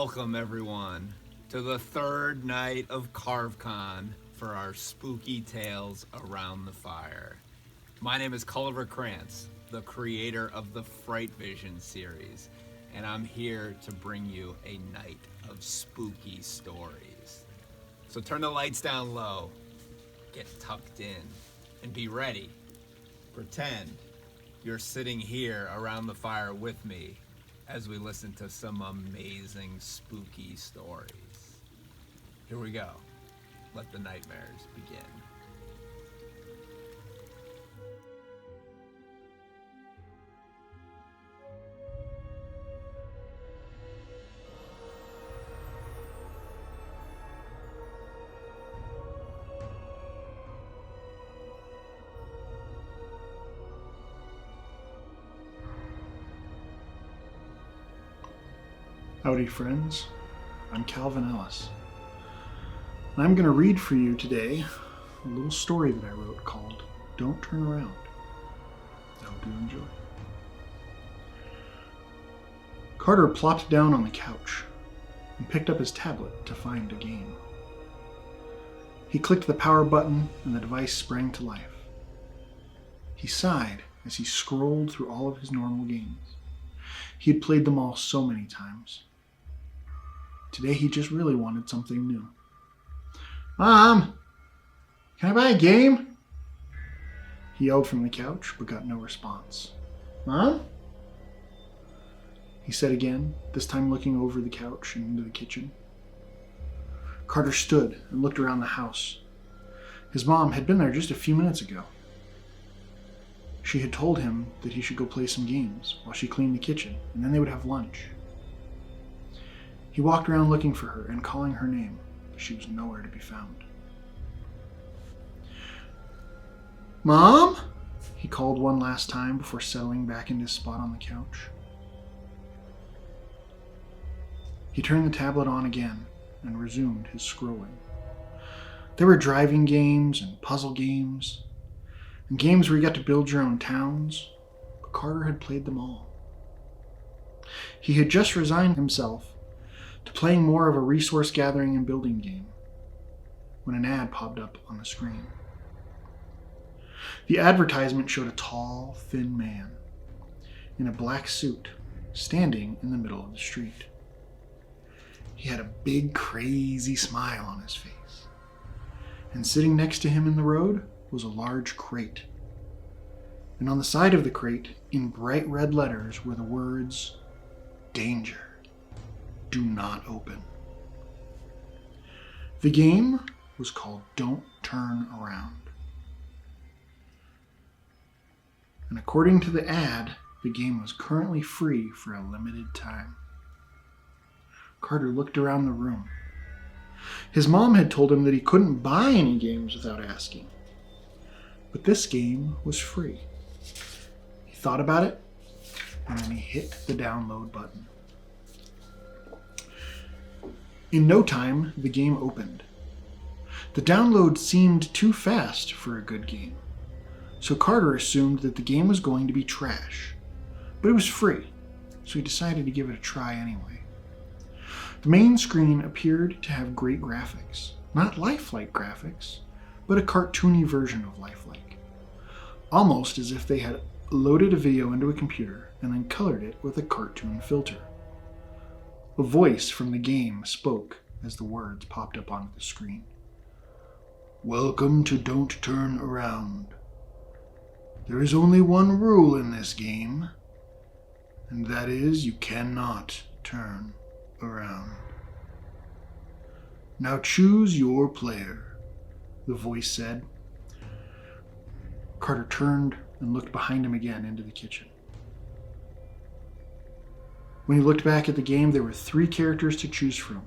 Welcome, everyone, to the third night of Carve-Con for our spooky tales around the fire. My name is Culliver Crantz, the creator of the FrightVision series, and I'm here to bring you a night of spooky stories. So turn the lights down low, get tucked in, and be ready. Pretend you're sitting here around the fire with me as we listen to some amazing spooky stories. Here we go. Let the nightmares begin. Howdy friends, I'm Kalvin Ellis. And I'm going to read for you today a little story that I wrote called Don't Turn Around. I hope you enjoy. Carter plopped down on the couch and picked up his tablet to find a game. He clicked the power button and the device sprang to life. He sighed as he scrolled through all of his normal games. He had played them all so many times. Today he just really wanted something new. Mom, can I buy a game? He yelled from the couch, but got no response. Mom? He said again, this time looking over the couch and into the kitchen. Carter stood and looked around the house. His mom had been there just a few minutes ago. She had told him that he should go play some games while she cleaned the kitchen, and then they would have lunch. He walked around looking for her and calling her name, but she was nowhere to be found. Mom? He called one last time before settling back into his spot on the couch. He turned the tablet on again and resumed his scrolling. There were driving games and puzzle games, and games where you got to build your own towns, but Carter had played them all. He had just resigned himself to playing more of a resource gathering and building game when an ad popped up on the screen. The advertisement showed a tall, thin man in a black suit standing in the middle of the street. He had a big, crazy smile on his face, and sitting next to him in the road was a large crate. And on the side of the crate, in bright red letters, were the words, "Danger. Do not open." The game was called Don't Turn Around. And according to the ad, the game was currently free for a limited time. Carter looked around the room. His mom had told him that he couldn't buy any games without asking. But this game was free. He thought about it, and then he hit the download button. In no time, the game opened. The download seemed too fast for a good game, so Carter assumed that the game was going to be trash. But it was free, so he decided to give it a try anyway. The main screen appeared to have great graphics. Not lifelike graphics, but a cartoony version of lifelike. Almost as if they had loaded a video into a computer and then colored it with a cartoon filter. A voice from the game spoke as the words popped up onto the screen. "Welcome to Don't Turn Around. There is only one rule in this game, and that is you cannot turn around. Now choose your player," the voice said. Carter turned and looked behind him again into the kitchen. When he looked back at the game, there were 3 characters to choose from.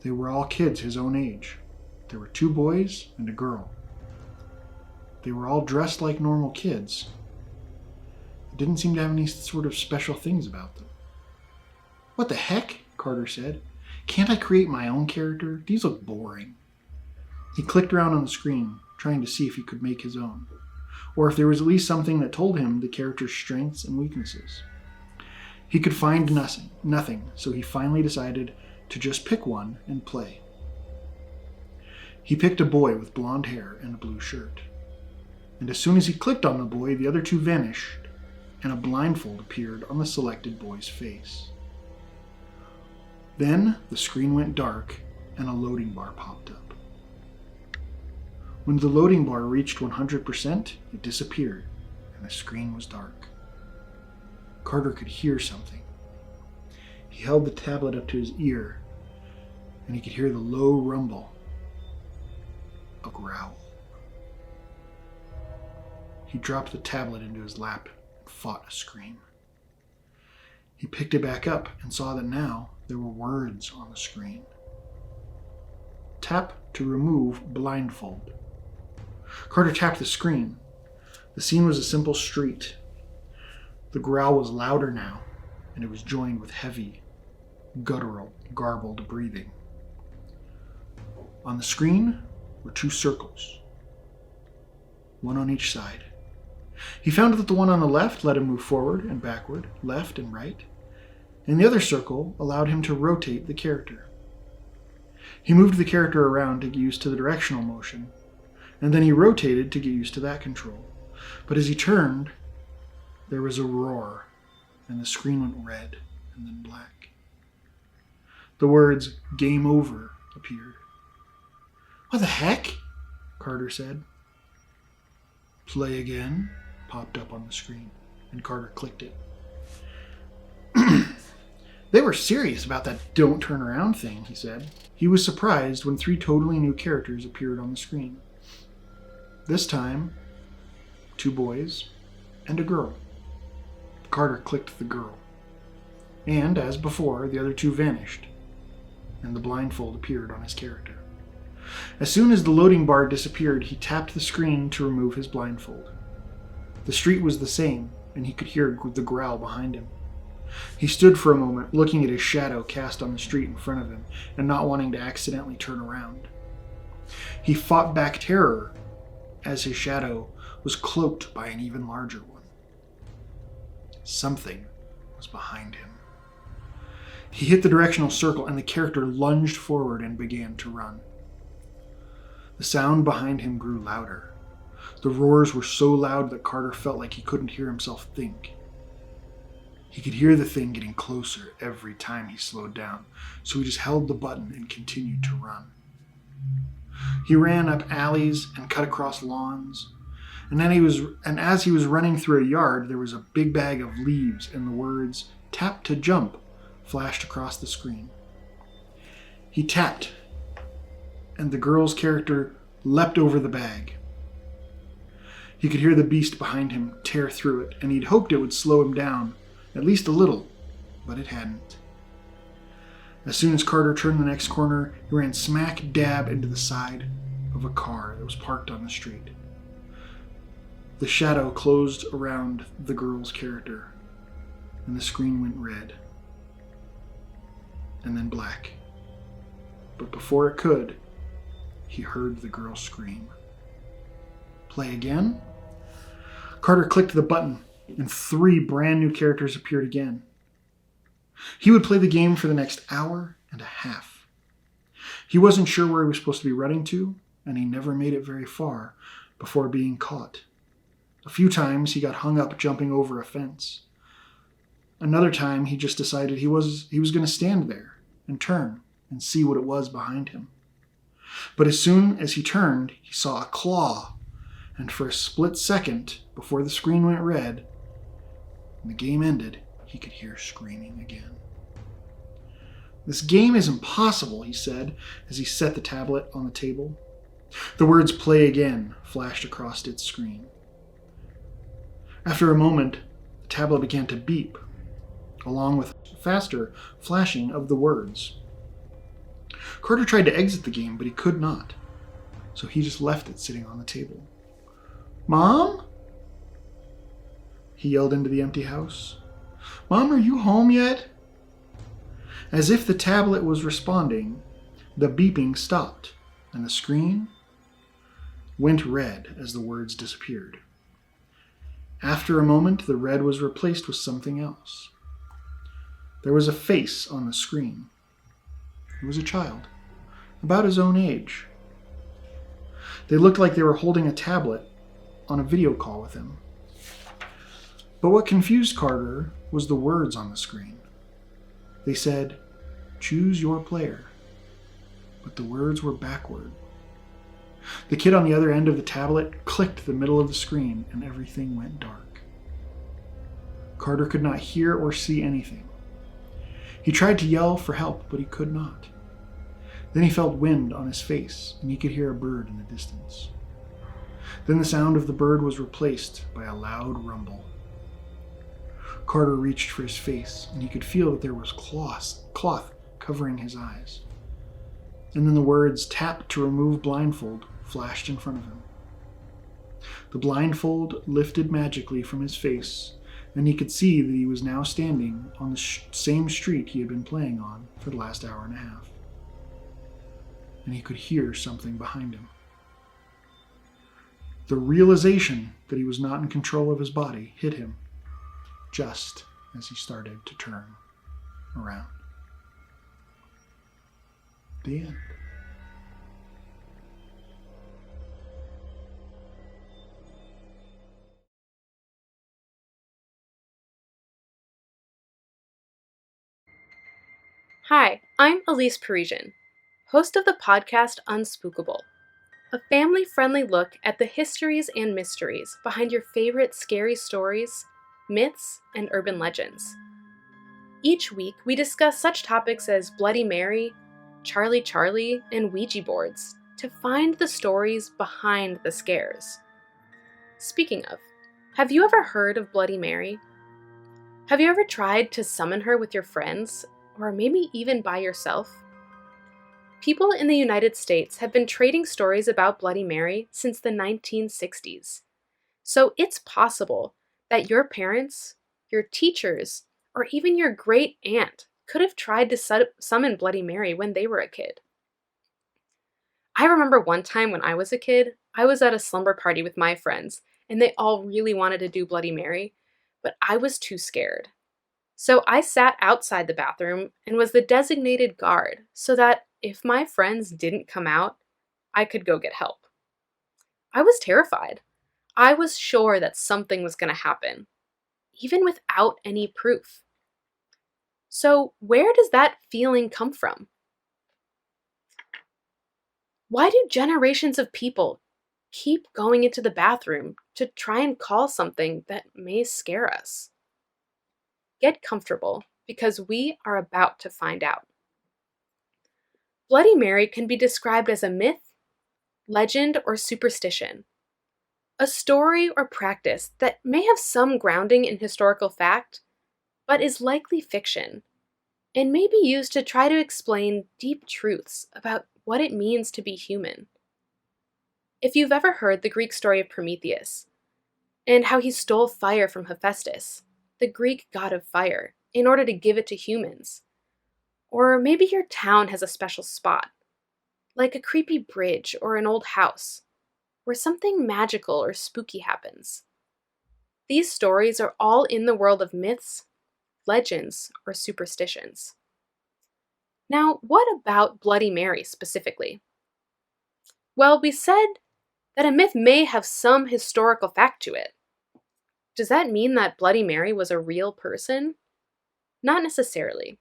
They were all kids his own age. There were 2 boys and a girl. They were all dressed like normal kids. They didn't seem to have any sort of special things about them. "What the heck?" Carter said. "Can't I create my own character? These look boring." He clicked around on the screen, trying to see if he could make his own, or if there was at least something that told him the character's strengths and weaknesses. He could find nothing, so he finally decided to just pick one and play. He picked a boy with blonde hair and a blue shirt. And as soon as he clicked on the boy, the other two vanished, and a blindfold appeared on the selected boy's face. Then the screen went dark, and a loading bar popped up. When the loading bar reached 100%, it disappeared, and the screen was dark. Carter could hear something. He held the tablet up to his ear, and he could hear the low rumble. A growl. He dropped the tablet into his lap and fought a scream. He picked it back up and saw that now there were words on the screen. Tap to remove blindfold. Carter tapped the screen. The scene was a simple street. The growl was louder now, and it was joined with heavy, guttural, garbled breathing. On the screen were two circles, one on each side. He found that the one on the left let him move forward and backward, left and right, and the other circle allowed him to rotate the character. He moved the character around to get used to the directional motion, and then he rotated to get used to that control. But as he turned, there was a roar, and the screen went red and then black. The words, "Game over," appeared. "What the heck?" Carter said. "Play again," popped up on the screen, and Carter clicked it. They were serious about that "don't turn around" thing, he said. He was surprised when 3 totally new characters appeared on the screen. This time, 2 boys and a girl. Carter clicked the girl. And, as before, the other 2 vanished, and the blindfold appeared on his character. As soon as the loading bar disappeared, he tapped the screen to remove his blindfold. The street was the same, and he could hear the growl behind him. He stood for a moment, looking at his shadow cast on the street in front of him, and not wanting to accidentally turn around. He fought back terror, as his shadow was cloaked by an even larger one. Something was behind him. He hit the directional circle, and the character lunged forward and began to run. The sound behind him grew louder. The roars were so loud that Carter felt like he couldn't hear himself think. He could hear the thing getting closer every time he slowed down, so he just held the button and continued to run. He ran up alleys and cut across lawns, and as he was running through a yard, there was a big bag of leaves, and the words "tap to jump" flashed across the screen. He tapped, and the girl's character leapt over the bag. He could hear the beast behind him tear through it, and he'd hoped it would slow him down, at least a little, but it hadn't. As soon as Carter turned the next corner, he ran smack dab into the side of a car that was parked on the street. The shadow closed around the girl's character, and the screen went red, and then black. But before it could, he heard the girl scream. Play again? Carter clicked the button, and 3 brand new characters appeared again. He would play the game for the next hour and a half. He wasn't sure where he was supposed to be running to, and he never made it very far before being caught. A few times he got hung up jumping over a fence. Another time he just decided he was going to stand there and turn and see what it was behind him. But as soon as he turned, he saw a claw, and for a split second before the screen went red and the game ended, he could hear screaming again. "This game is impossible," he said as he set the tablet on the table. The words "play again" flashed across its screen. After a moment, the tablet began to beep, along with faster flashing of the words. Carter tried to exit the game, but he could not, so he just left it sitting on the table. "Mom?" he yelled into the empty house. "Mom, are you home yet?" As if the tablet was responding, the beeping stopped, and the screen went red as the words disappeared. After a moment, the red was replaced with something else. There was a face on the screen. It was a child, about his own age. They looked like they were holding a tablet on a video call with him. But what confused Carter was the words on the screen. They said, "Choose your player," but the words were backward. The kid on the other end of the tablet clicked the middle of the screen and everything went dark. Carter could not hear or see anything. He tried to yell for help, but he could not. Then he felt wind on his face, and he could hear a bird in the distance. Then the sound of the bird was replaced by a loud rumble. Carter reached for his face, and he could feel that there was cloth covering his eyes. And then the words "tap to remove blindfold" flashed in front of him. The blindfold lifted magically from his face, and he could see that he was now standing on the same street he had been playing on for the last hour and a half. And he could hear something behind him. The realization that he was not in control of his body hit him just as he started to turn around. The end. Hi, I'm Elise Parisian, host of the podcast Unspookable, a family-friendly look at the histories and mysteries behind your favorite scary stories, myths, and urban legends. Each week, we discuss such topics as Bloody Mary, Charlie Charlie, and Ouija boards to find the stories behind the scares. Speaking of, have you ever heard of Bloody Mary? Have you ever tried to summon her with your friends, or maybe even by yourself? People in the United States have been trading stories about Bloody Mary since the 1960s. So it's possible that your parents, your teachers, or even your great aunt could have tried to summon Bloody Mary when they were a kid. I remember one time when I was a kid, I was at a slumber party with my friends, and they all really wanted to do Bloody Mary, but I was too scared. So I sat outside the bathroom and was the designated guard so that if my friends didn't come out, I could go get help. I was terrified. I was sure that something was going to happen, even without any proof. So where does that feeling come from? Why do generations of people keep going into the bathroom to try and call something that may scare us? Get comfortable, because we are about to find out. Bloody Mary can be described as a myth, legend, or superstition. A story or practice that may have some grounding in historical fact, but is likely fiction, and may be used to try to explain deep truths about what it means to be human. If you've ever heard the Greek story of Prometheus, and how he stole fire from Hephaestus, the Greek god of fire, in order to give it to humans. Or maybe your town has a special spot, like a creepy bridge or an old house, where something magical or spooky happens. These stories are all in the world of myths, legends, or superstitions. Now, what about Bloody Mary specifically? Well, we said that a myth may have some historical fact to it. Does that mean that Bloody Mary was a real person? Not necessarily,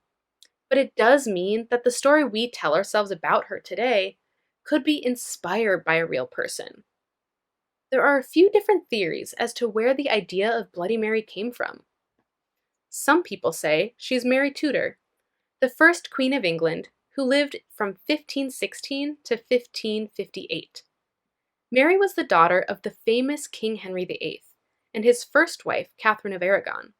but it does mean that the story we tell ourselves about her today could be inspired by a real person. There are a few different theories as to where the idea of Bloody Mary came from. Some people say she's Mary Tudor, the first Queen of England who lived from 1516 to 1558. Mary was the daughter of the famous King Henry VIII and his first wife, Catherine of Aragon.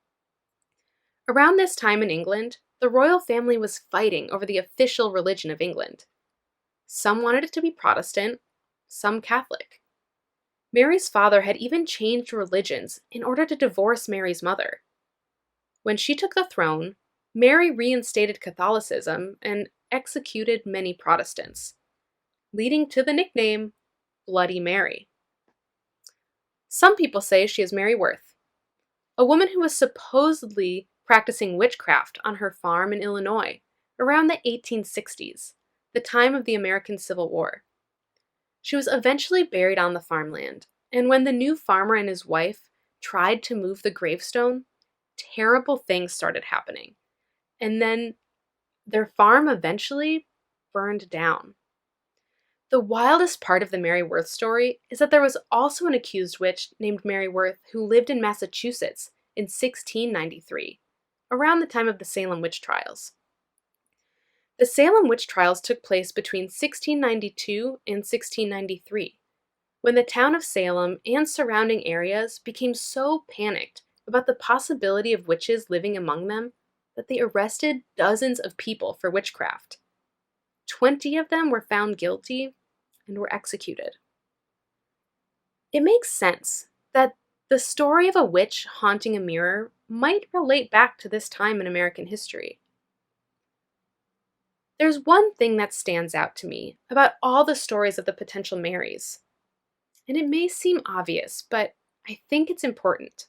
Around this time in England, the royal family was fighting over the official religion of England. Some wanted it to be Protestant, some Catholic. Mary's father had even changed religions in order to divorce Mary's mother. When she took the throne, Mary reinstated Catholicism and executed many Protestants, leading to the nickname Bloody Mary. Some people say she is Mary Worth, a woman who was supposedly practicing witchcraft on her farm in Illinois around the 1860s, the time of the American Civil War. She was eventually buried on the farmland, and when the new farmer and his wife tried to move the gravestone, terrible things started happening. And then their farm eventually burned down. The wildest part of the Mary Worth story is that there was also an accused witch named Mary Worth who lived in Massachusetts in 1693, around the time of the Salem witch trials. The Salem witch trials took place between 1692 and 1693, when the town of Salem and surrounding areas became so panicked about the possibility of witches living among them that they arrested dozens of people for witchcraft. 20 of them were found guilty and were executed. It makes sense that the story of a witch haunting a mirror might relate back to this time in American history. There's one thing that stands out to me about all the stories of the potential Marys, and it may seem obvious, but I think it's important.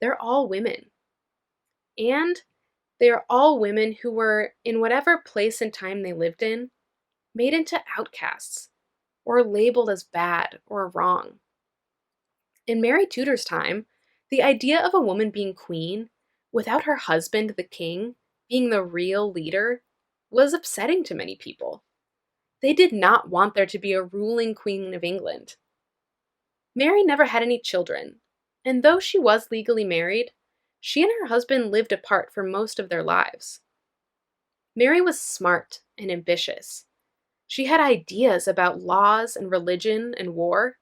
They're all women. And they are all women who were, in whatever place and time they lived in, made into outcasts or labeled as bad or wrong. In Mary Tudor's time, the idea of a woman being queen, without her husband, the king, being the real leader, was upsetting to many people. They did not want there to be a ruling queen of England. Mary never had any children, and though she was legally married, she and her husband lived apart for most of their lives. Mary was smart and ambitious. She had ideas about laws and religion and war.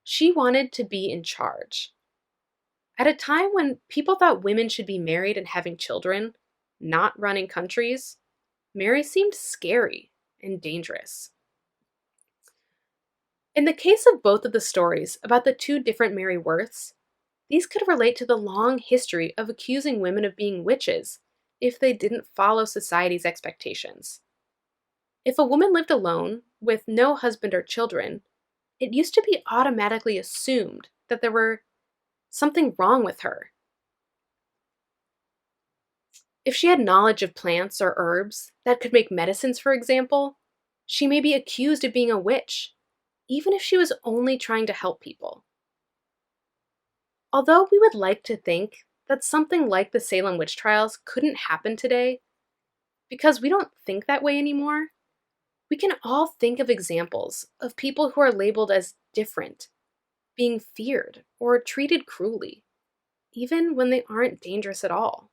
She wanted to be in charge. At a time when people thought women should be married and having children, not running countries, Mary seemed scary and dangerous. In the case of both of the stories about the two different Mary Worths, these could relate to the long history of accusing women of being witches if they didn't follow society's expectations. If a woman lived alone, with no husband or children, it used to be automatically assumed that there were something wrong with her. If she had knowledge of plants or herbs that could make medicines, for example, she may be accused of being a witch, even if she was only trying to help people. Although we would like to think that something like the Salem witch trials couldn't happen today, because we don't think that way anymore, we can all think of examples of people who are labeled as different, being feared or treated cruelly, even when they aren't dangerous at all.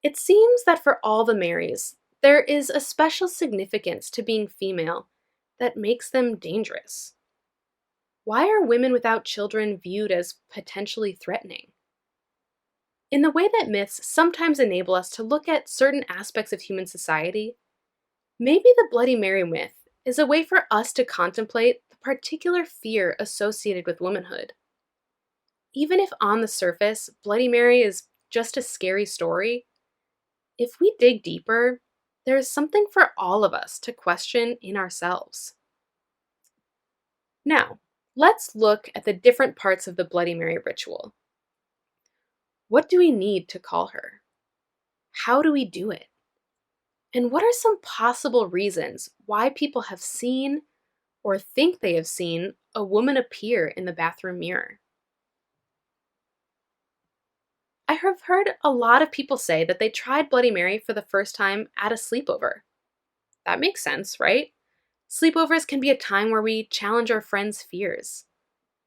It seems that for all the Marys, there is a special significance to being female that makes them dangerous. Why are women without children viewed as potentially threatening? In the way that myths sometimes enable us to look at certain aspects of human society, maybe the Bloody Mary myth is a way for us to contemplate the particular fear associated with womanhood. Even if on the surface, Bloody Mary is just a scary story, if we dig deeper, there is something for all of us to question in ourselves. Now, let's look at the different parts of the Bloody Mary ritual. What do we need to call her? How do we do it? And what are some possible reasons why people have seen or think they have seen a woman appear in the bathroom mirror? I have heard a lot of people say that they tried Bloody Mary for the first time at a sleepover. That makes sense, right? Sleepovers can be a time where we challenge our friends' fears.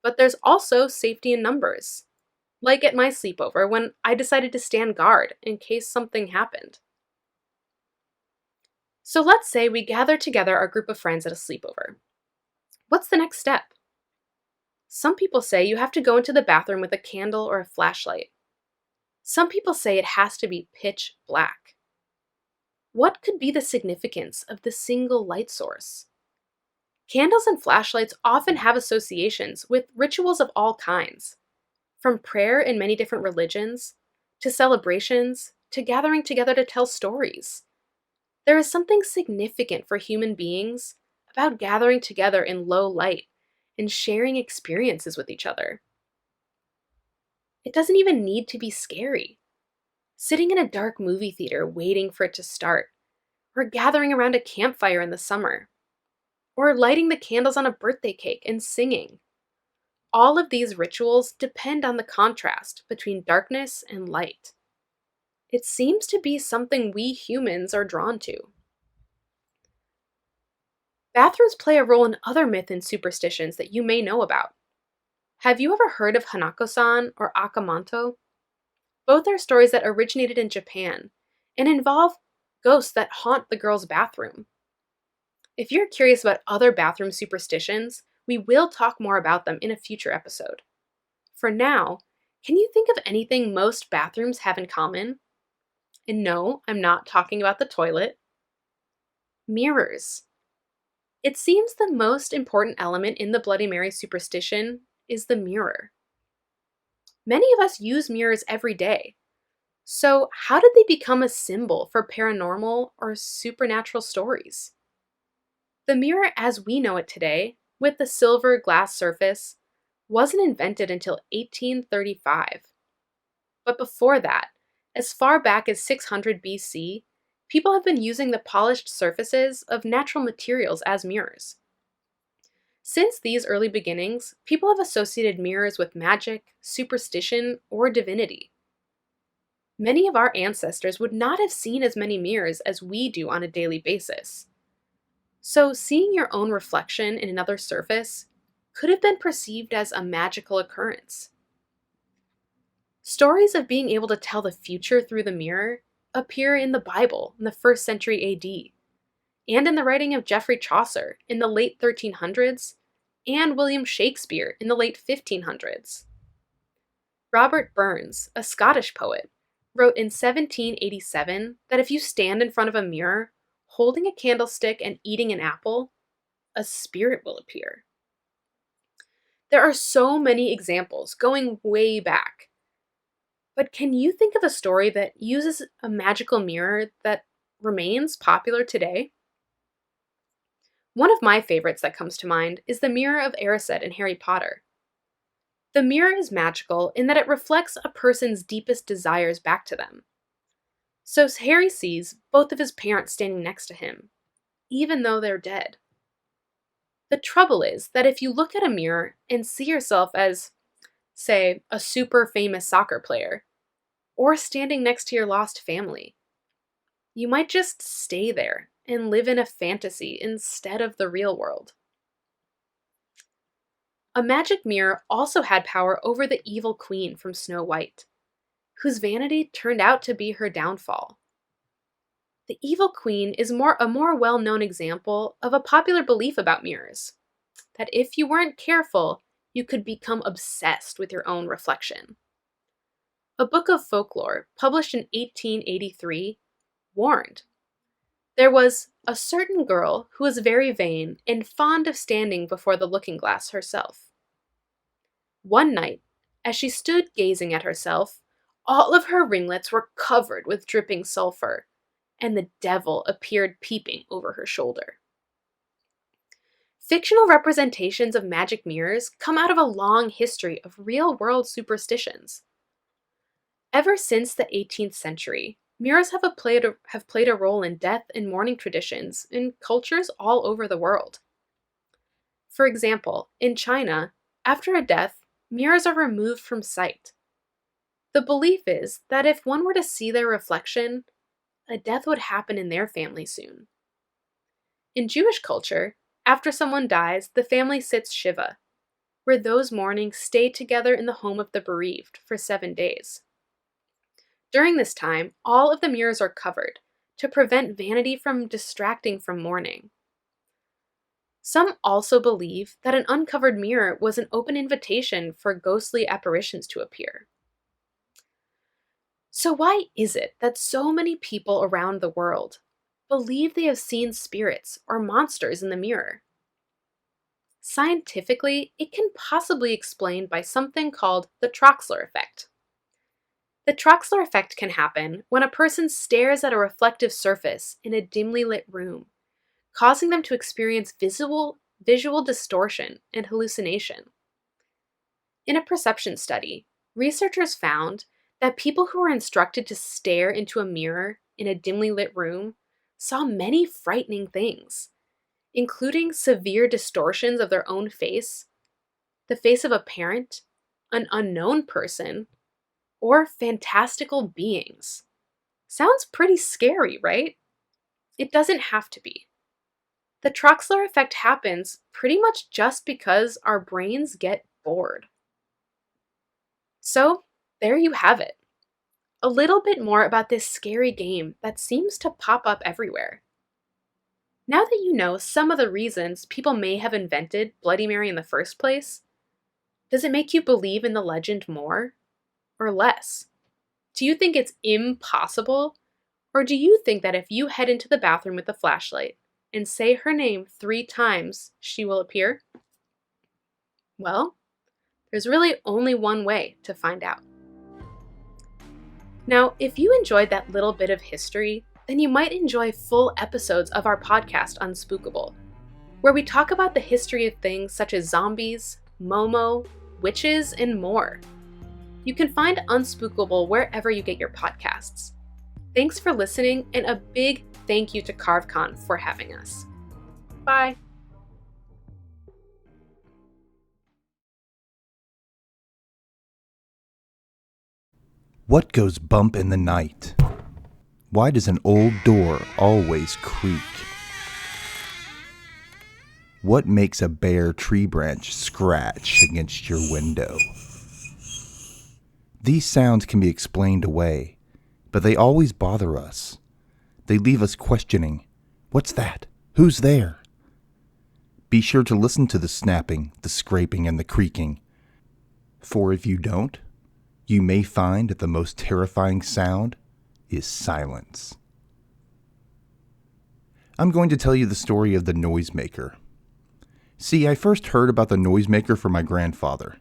But there's also safety in numbers. Like at my sleepover when I decided to stand guard in case something happened. So let's say we gather together our group of friends at a sleepover. What's the next step? Some people say you have to go into the bathroom with a candle or a flashlight. Some people say it has to be pitch black. What could be the significance of the single light source? Candles and flashlights often have associations with rituals of all kinds, from prayer in many different religions, to celebrations, to gathering together to tell stories. There is something significant for human beings about gathering together in low light and sharing experiences with each other. It doesn't even need to be scary. Sitting in a dark movie theater waiting for it to start, or gathering around a campfire in the summer, or lighting the candles on a birthday cake and singing. All of these rituals depend on the contrast between darkness and light. It seems to be something we humans are drawn to. Bathrooms play a role in other myths and superstitions that you may know about. Have you ever heard of Hanako-san or Akamanto? Both are stories that originated in Japan and involve ghosts that haunt the girls' bathroom. If you're curious about other bathroom superstitions, we will talk more about them in a future episode. For now, can you think of anything most bathrooms have in common? And no, I'm not talking about the toilet. Mirrors. It seems the most important element in the Bloody Mary superstition is the mirror. Many of us use mirrors every day. So, how did they become a symbol for paranormal or supernatural stories? The mirror as we know it today, with the silver glass surface, wasn't invented until 1835. But before that, as far back as 600 BC, people have been using the polished surfaces of natural materials as mirrors. Since these early beginnings, people have associated mirrors with magic, superstition, or divinity. Many of our ancestors would not have seen as many mirrors as we do on a daily basis. So, seeing your own reflection in another surface could have been perceived as a magical occurrence. Stories of being able to tell the future through the mirror appear in the Bible in the 1st century AD, and in the writing of Geoffrey Chaucer in the late 1300s, and William Shakespeare in the late 1500s. Robert Burns, a Scottish poet, wrote in 1787 that if you stand in front of a mirror, holding a candlestick and eating an apple, a spirit will appear. There are so many examples going way back. But can you think of a story that uses a magical mirror that remains popular today? One of my favorites that comes to mind is the Mirror of Erised in Harry Potter. The mirror is magical in that it reflects a person's deepest desires back to them. So Harry sees both of his parents standing next to him, even though they're dead. The trouble is that if you look at a mirror and see yourself as, say, a super famous soccer player, or standing next to your lost family, you might just stay there and live in a fantasy instead of the real world. A magic mirror also had power over the evil queen from Snow White, whose vanity turned out to be her downfall. The evil queen is a more well-known example of a popular belief about mirrors, that if you weren't careful, you could become obsessed with your own reflection. A book of folklore, published in 1883, warned. There was a certain girl who was very vain and fond of standing before the looking-glass herself. One night, as she stood gazing at herself, all of her ringlets were covered with dripping sulfur, and the devil appeared peeping over her shoulder. Fictional representations of magic mirrors come out of a long history of real-world superstitions. Ever since the 18th century, mirrors have played a role in death and mourning traditions in cultures all over the world. For example, in China, after a death, mirrors are removed from sight. The belief is that if one were to see their reflection, a death would happen in their family soon. In Jewish culture, after someone dies, the family sits Shiva, where those mourning stay together in the home of the bereaved for 7 days. During this time, all of the mirrors are covered to prevent vanity from distracting from mourning. Some also believe that an uncovered mirror was an open invitation for ghostly apparitions to appear. So why is it that so many people around the world believe they have seen spirits or monsters in the mirror? Scientifically, it can possibly be explained by something called the Troxler effect. The Troxler effect can happen when a person stares at a reflective surface in a dimly lit room, causing them to experience visual distortion and hallucination. In a perception study, Researchers found that people who were instructed to stare into a mirror in a dimly lit room saw many frightening things, including severe distortions of their own face, the face of a parent, an unknown person, or fantastical beings. Sounds pretty scary, right? It doesn't have to be. The Troxler effect happens pretty much just because our brains get bored. So, there you have it. A little bit more about this scary game that seems to pop up everywhere. Now that you know some of the reasons people may have invented Bloody Mary in the first place, does it make you believe in the legend more or less? Do you think it's impossible? Or do you think that if you head into the bathroom with a flashlight and say her name 3 times, she will appear? Well, there's really only one way to find out. Now, if you enjoyed that little bit of history, then you might enjoy full episodes of our podcast, Unspookable, where we talk about the history of things such as zombies, Momo, witches, and more. You can find Unspookable wherever you get your podcasts. Thanks for listening, and a big thank you to Carve-Con for having us. Bye. What goes bump in the night? Why does an old door always creak? What makes a bare tree branch scratch against your window? These sounds can be explained away, but they always bother us. They leave us questioning, what's that? Who's there? Be sure to listen to the snapping, the scraping, and the creaking. For if you don't, you may find that the most terrifying sound is silence. I'm going to tell you the story of the noisemaker. See, I first heard about the noisemaker from my grandfather.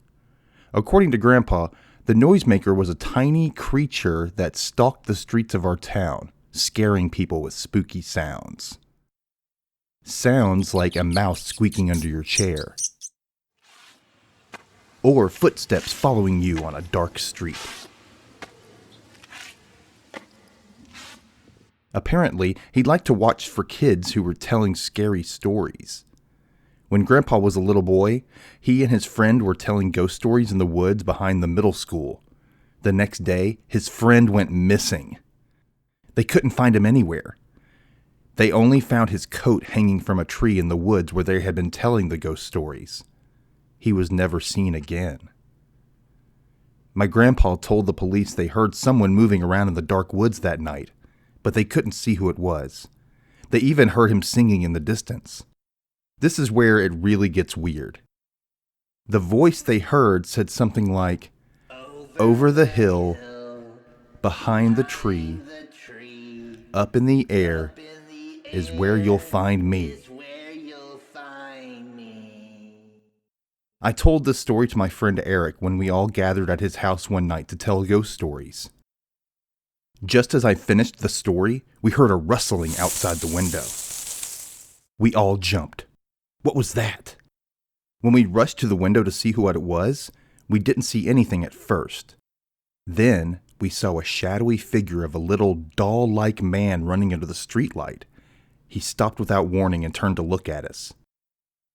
According to Grandpa, the noisemaker was a tiny creature that stalked the streets of our town, scaring people with spooky sounds. Sounds like a mouse squeaking under your chair, or footsteps following you on a dark street. Apparently, he liked to watch for kids who were telling scary stories. When Grandpa was a little boy, he and his friend were telling ghost stories in the woods behind the middle school. The next day, his friend went missing. They couldn't find him anywhere. They only found his coat hanging from a tree in the woods where they had been telling the ghost stories. He was never seen again. My grandpa told the police they heard someone moving around in the dark woods that night, but they couldn't see who it was. They even heard him singing in the distance. This is where it really gets weird. The voice they heard said something like, "Over the hill, behind the tree, up in the air, is where you'll find me." I told this story to my friend Eric when we all gathered at his house one night to tell ghost stories. Just as I finished the story, we heard a rustling outside the window. We all jumped. What was that? When we rushed to the window to see who it was, we didn't see anything at first. Then we saw a shadowy figure of a little doll-like man running into the streetlight. He stopped without warning and turned to look at us.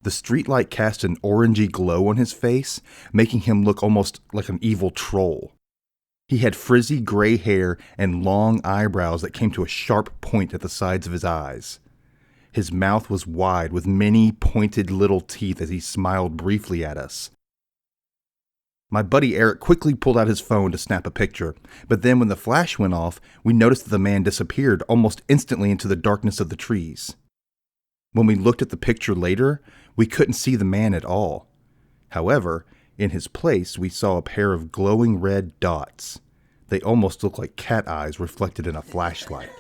The streetlight cast an orangey glow on his face, making him look almost like an evil troll. He had frizzy gray hair and long eyebrows that came to a sharp point at the sides of his eyes. His mouth was wide with many pointed little teeth as he smiled briefly at us. My buddy Eric quickly pulled out his phone to snap a picture, but then when the flash went off, we noticed that the man disappeared almost instantly into the darkness of the trees. When we looked at the picture later, we couldn't see the man at all. However, in his place, we saw a pair of glowing red dots. They almost looked like cat eyes reflected in a flashlight.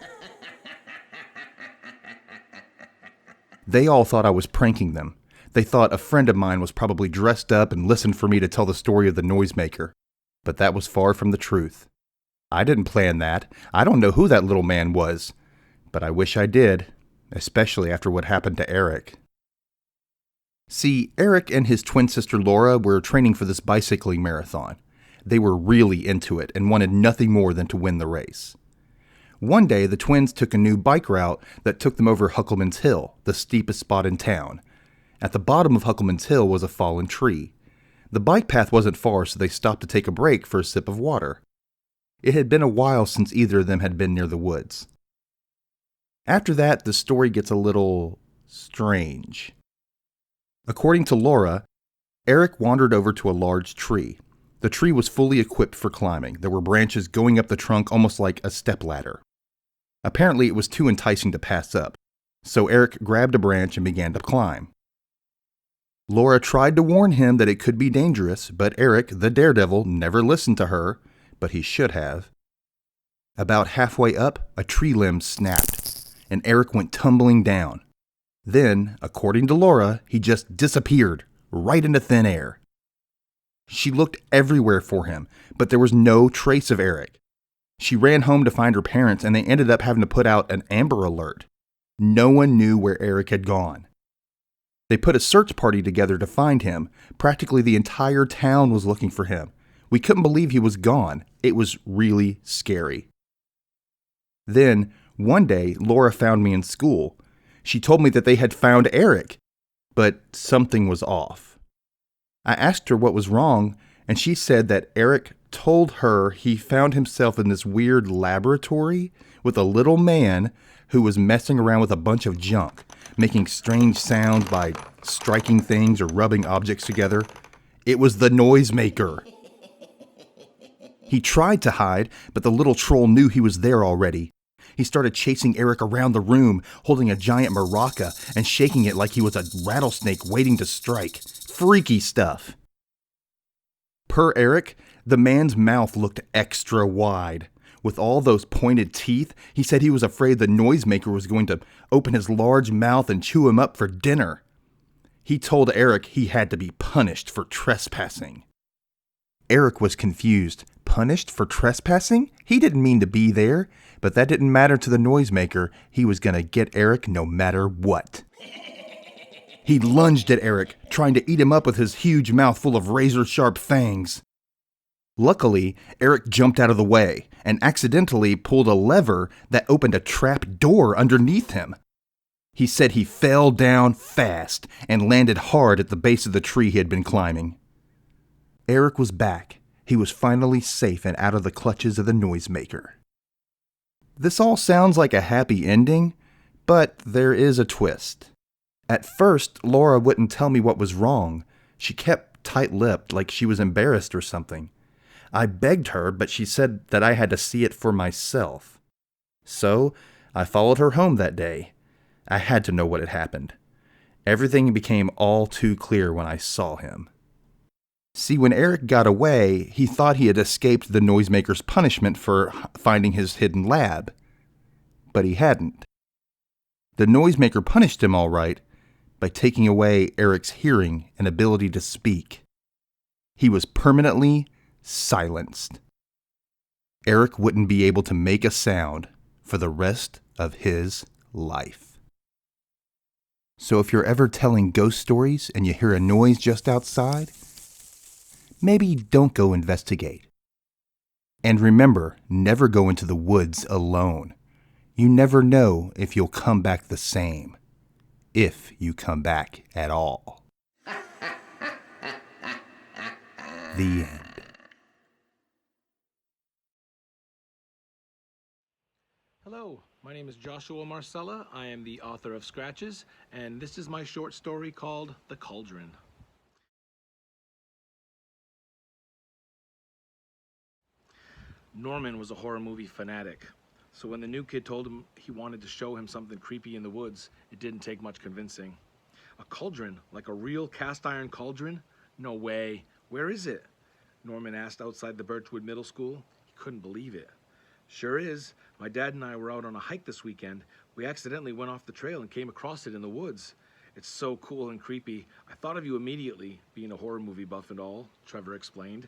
They all thought I was pranking them. They thought a friend of mine was probably dressed up and listened for me to tell the story of the noisemaker. But that was far from the truth. I didn't plan that. I don't know who that little man was. But I wish I did, especially after what happened to Eric. See, Eric and his twin sister Laura were training for this bicycling marathon. They were really into it and wanted nothing more than to win the race. One day, the twins took a new bike route that took them over Huckleman's Hill, the steepest spot in town. At the bottom of Huckleman's Hill was a fallen tree. The bike path wasn't far, so they stopped to take a break for a sip of water. It had been a while since either of them had been near the woods. After that, the story gets a little strange. According to Laura, Eric wandered over to a large tree. The tree was fully equipped for climbing. There were branches going up the trunk almost like a stepladder. Apparently, it was too enticing to pass up, so Eric grabbed a branch and began to climb. Laura tried to warn him that it could be dangerous, but Eric, the daredevil, never listened to her, but he should have. About halfway up, a tree limb snapped, and Eric went tumbling down. Then, according to Laura, he just disappeared, right into thin air. She looked everywhere for him, but there was no trace of Eric. She ran home to find her parents, and they ended up having to put out an Amber Alert. No one knew where Eric had gone. They put a search party together to find him. Practically the entire town was looking for him. We couldn't believe he was gone. It was really scary. Then, one day, Laura found me in school. She told me that they had found Eric, but something was off. I asked her what was wrong, and she said that Eric told her he found himself in this weird laboratory with a little man who was messing around with a bunch of junk, making strange sounds by striking things or rubbing objects together. It was the noisemaker. He tried to hide, but the little troll knew he was there already. He started chasing Eric around the room, holding a giant maraca and shaking it like he was a rattlesnake waiting to strike. Freaky stuff. Per Eric, the man's mouth looked extra wide. With all those pointed teeth, he said he was afraid the noisemaker was going to open his large mouth and chew him up for dinner. He told Eric he had to be punished for trespassing. Eric was confused. Punished for trespassing? He didn't mean to be there, but that didn't matter to the noisemaker. He was going to get Eric no matter what. He lunged at Eric, trying to eat him up with his huge mouth full of razor-sharp fangs. Luckily, Eric jumped out of the way and accidentally pulled a lever that opened a trap door underneath him. He said he fell down fast and landed hard at the base of the tree he had been climbing. Eric was back. He was finally safe and out of the clutches of the noisemaker. This all sounds like a happy ending, but there is a twist. At first, Laura wouldn't tell me what was wrong. She kept tight-lipped, like she was embarrassed or something. I begged her, but she said that I had to see it for myself. So, I followed her home that day. I had to know what had happened. Everything became all too clear when I saw him. See, when Eric got away, he thought he had escaped the noisemaker's punishment for finding his hidden lab. But he hadn't. The noisemaker punished him all right by taking away Eric's hearing and ability to speak. He was permanently silenced. Eric wouldn't be able to make a sound for the rest of his life. So if you're ever telling ghost stories and you hear a noise just outside, maybe don't go investigate. And remember, never go into the woods alone. You never know if you'll come back the same. If you come back at all. The end. Hello, my name is Joshua Marsella. I am the author of Scratches, and this is my short story called The Cauldron. Norman was a horror movie fanatic, so when the new kid told him he wanted to show him something creepy in the woods, it didn't take much convincing. A cauldron? Like a real cast iron cauldron? No way. Where is it? Norman asked outside the Birchwood Middle School. He couldn't believe it. Sure is. My dad and I were out on a hike this weekend. We accidentally went off the trail and came across it in the woods. It's so cool and creepy. I thought of you immediately, being a horror movie buff and all, Trevor explained.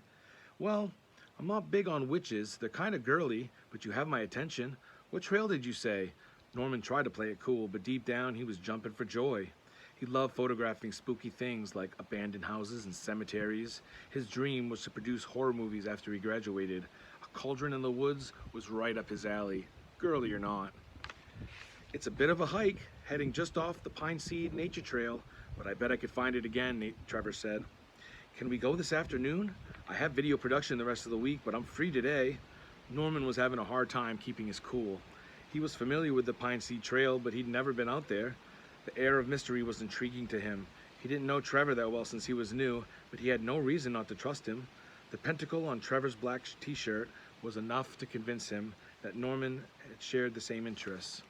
Well, I'm not big on witches. They're kind of girly, but you have my attention. What trail did you say? Norman tried to play it cool, but deep down he was jumping for joy. He loved photographing spooky things like abandoned houses and cemeteries. His dream was to produce horror movies after he graduated. A cauldron in the woods was right up his alley, girly or not. It's a bit of a hike, heading just off the Pine Seed Nature Trail, but I bet I could find it again, Trevor said. Can we go this afternoon? I have video production the rest of the week, but I'm free today. Norman was having a hard time keeping his cool. He was familiar with the Pine Seed Trail, but he'd never been out there. The air of mystery was intriguing to him. He didn't know Trevor that well since he was new, but he had no reason not to trust him. The pentacle on Trevor's black t-shirt was enough to convince him that Norman had shared the same interests.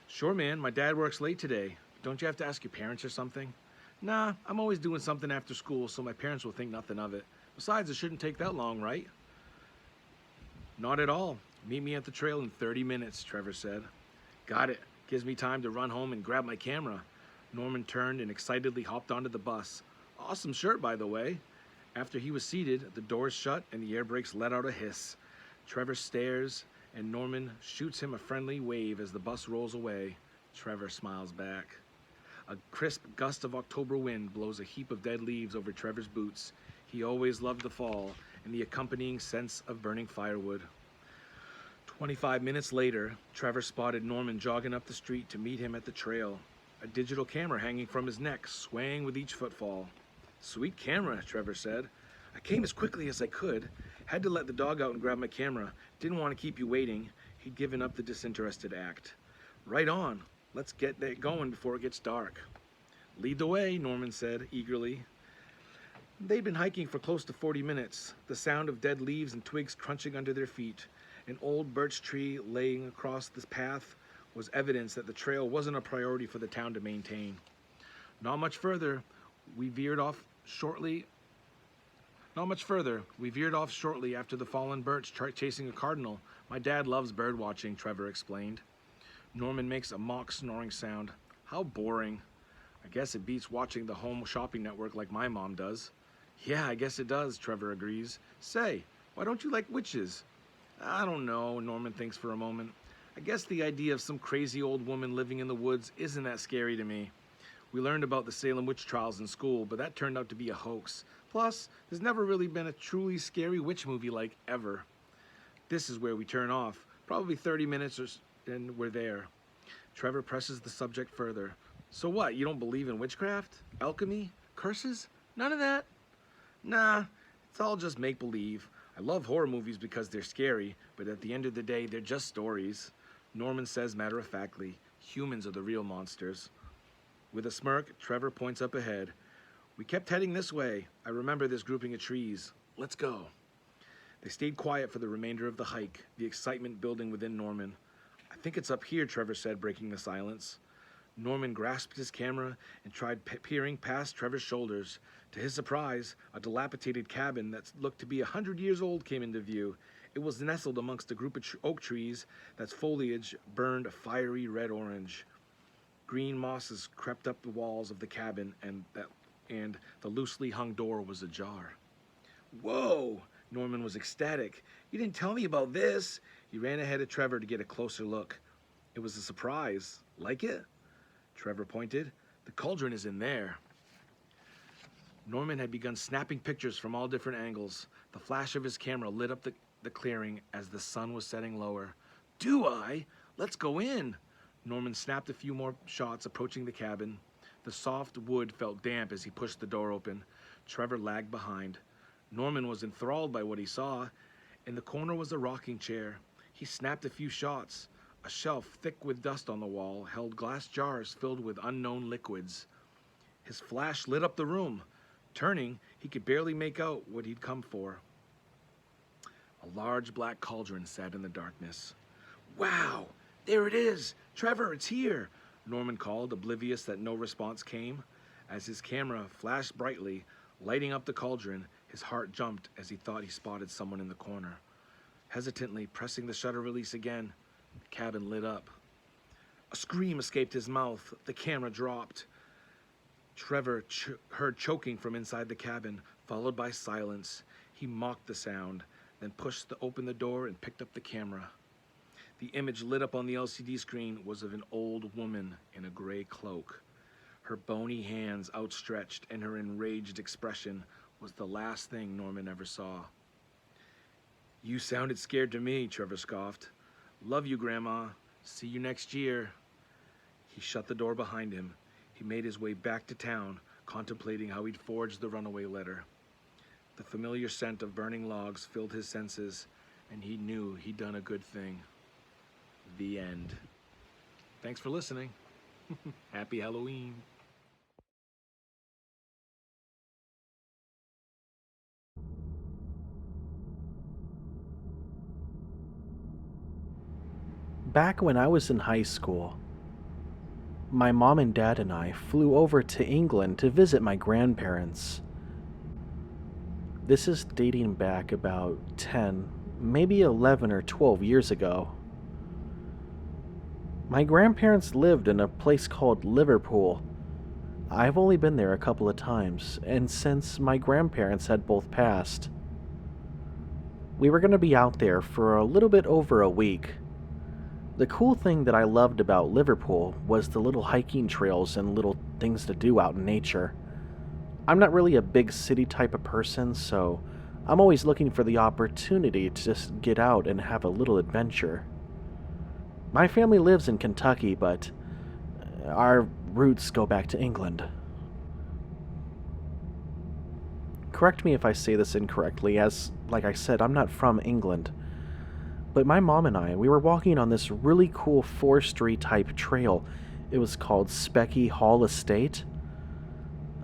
Sure, man, my dad works late today. Don't you have to ask your parents or something? Nah, I'm always doing something after school, so my parents will think nothing of it. Besides, it shouldn't take that long, right? Not at all. Meet me at the trail in 30 minutes, Trevor said. Got it. Gives me time to run home and grab my camera. Norman turned and excitedly hopped onto the bus. Awesome shirt, by the way. After he was seated, the doors shut and the air brakes let out a hiss. Trevor stares, and Norman shoots him a friendly wave as the bus rolls away. Trevor smiles back. A crisp gust of October wind blows a heap of dead leaves over Trevor's boots. He always loved the fall and the accompanying sense of burning firewood. 25 minutes later, Trevor spotted Norman jogging up the street to meet him at the trail, a digital camera hanging from his neck, swaying with each footfall. Sweet camera, Trevor said. I came as quickly as I could. Had to let the dog out and grab my camera. Didn't want to keep you waiting. He'd given up the disinterested act. Right on. Let's get that going before it gets dark. Lead the way, Norman said eagerly. They'd been hiking for close to 40 minutes, the sound of dead leaves and twigs crunching under their feet. An old birch tree laying across this path was evidence that the trail wasn't a priority for the town to maintain. Not much further, we veered off shortly after the fallen birch chasing a cardinal. My dad loves bird watching, Trevor explained. Norman makes a mock snoring sound. How boring. I guess it beats watching the Home Shopping Network like my mom does. Yeah, I guess it does, Trevor agrees. Say, why don't you like witches? I don't know, Norman thinks for a moment. I guess the idea of some crazy old woman living in the woods isn't that scary to me. We learned about the Salem witch trials in school, but that turned out to be a hoax. Plus, there's never really been a truly scary witch movie like ever. This is where we turn off. Probably 30 minutes and we're there. Trevor presses the subject further. So what, you don't believe in witchcraft? Alchemy? Curses? None of that? Nah, it's all just make-believe. I love horror movies because they're scary, but at the end of the day, they're just stories. Norman says matter-of-factly, humans are the real monsters. With a smirk, Trevor points up ahead. We kept heading this way. I remember this grouping of trees. Let's go. They stayed quiet for the remainder of the hike, the excitement building within Norman. I think it's up here, Trevor said, breaking the silence. Norman grasped his camera and tried peering past Trevor's shoulders. To his surprise, a dilapidated cabin that looked to be 100 years old came into view. It was nestled amongst a group of oak trees that's foliage burned a fiery red-orange. Green mosses crept up the walls of the cabin, and the loosely hung door was ajar. Whoa! Norman was ecstatic. You didn't tell me about this. He ran ahead of Trevor to get a closer look. It was a surprise. Like it? Trevor pointed. The cauldron is in there. Norman had begun snapping pictures from all different angles. The flash of his camera lit up the clearing as the sun was setting lower. Do I? Let's go in. Norman snapped a few more shots approaching the cabin. The soft wood felt damp as he pushed the door open. Trevor lagged behind. Norman was enthralled by what he saw. In the corner was a rocking chair. He snapped a few shots. A shelf thick with dust on the wall held glass jars filled with unknown liquids. His flash lit up the room. Turning, he could barely make out what he'd come for. A large black cauldron sat in the darkness. Wow! There it is! Trevor, it's here! Norman called, oblivious that no response came. As his camera flashed brightly, lighting up the cauldron, his heart jumped as he thought he spotted someone in the corner. Hesitantly pressing the shutter release again, the cabin lit up. A scream escaped his mouth. The camera dropped. Trevor heard choking from inside the cabin, followed by silence. He mocked the sound, then pushed open the door and picked up the camera. The image lit up on the LCD screen was of an old woman in a gray cloak. Her bony hands outstretched and her enraged expression was the last thing Norman ever saw. "You sounded scared to me," Trevor scoffed. "Love you, Grandma. See you next year." He shut the door behind him. He made his way back to town, contemplating how he'd forged the runaway letter. The familiar scent of burning logs filled his senses, and he knew he'd done a good thing. The end. Thanks for listening. Happy Halloween. Back when I was in high school, my mom and dad and I flew over to England to visit my grandparents. This is dating back about 10, maybe 11 or 12 years ago. My grandparents lived in a place called Liverpool. I've only been there a couple of times, and since my grandparents had both passed, we were going to be out there for a little bit over a week. The cool thing that I loved about Liverpool was the little hiking trails and little things to do out in nature. I'm not really a big city type of person, so I'm always looking for the opportunity to just get out and have a little adventure. My family lives in Kentucky, but our roots go back to England. Correct me if I say this incorrectly, as, like I said, I'm not from England. But my mom and I, we were walking on this really cool forestry type trail. It was called Specky Hall Estate.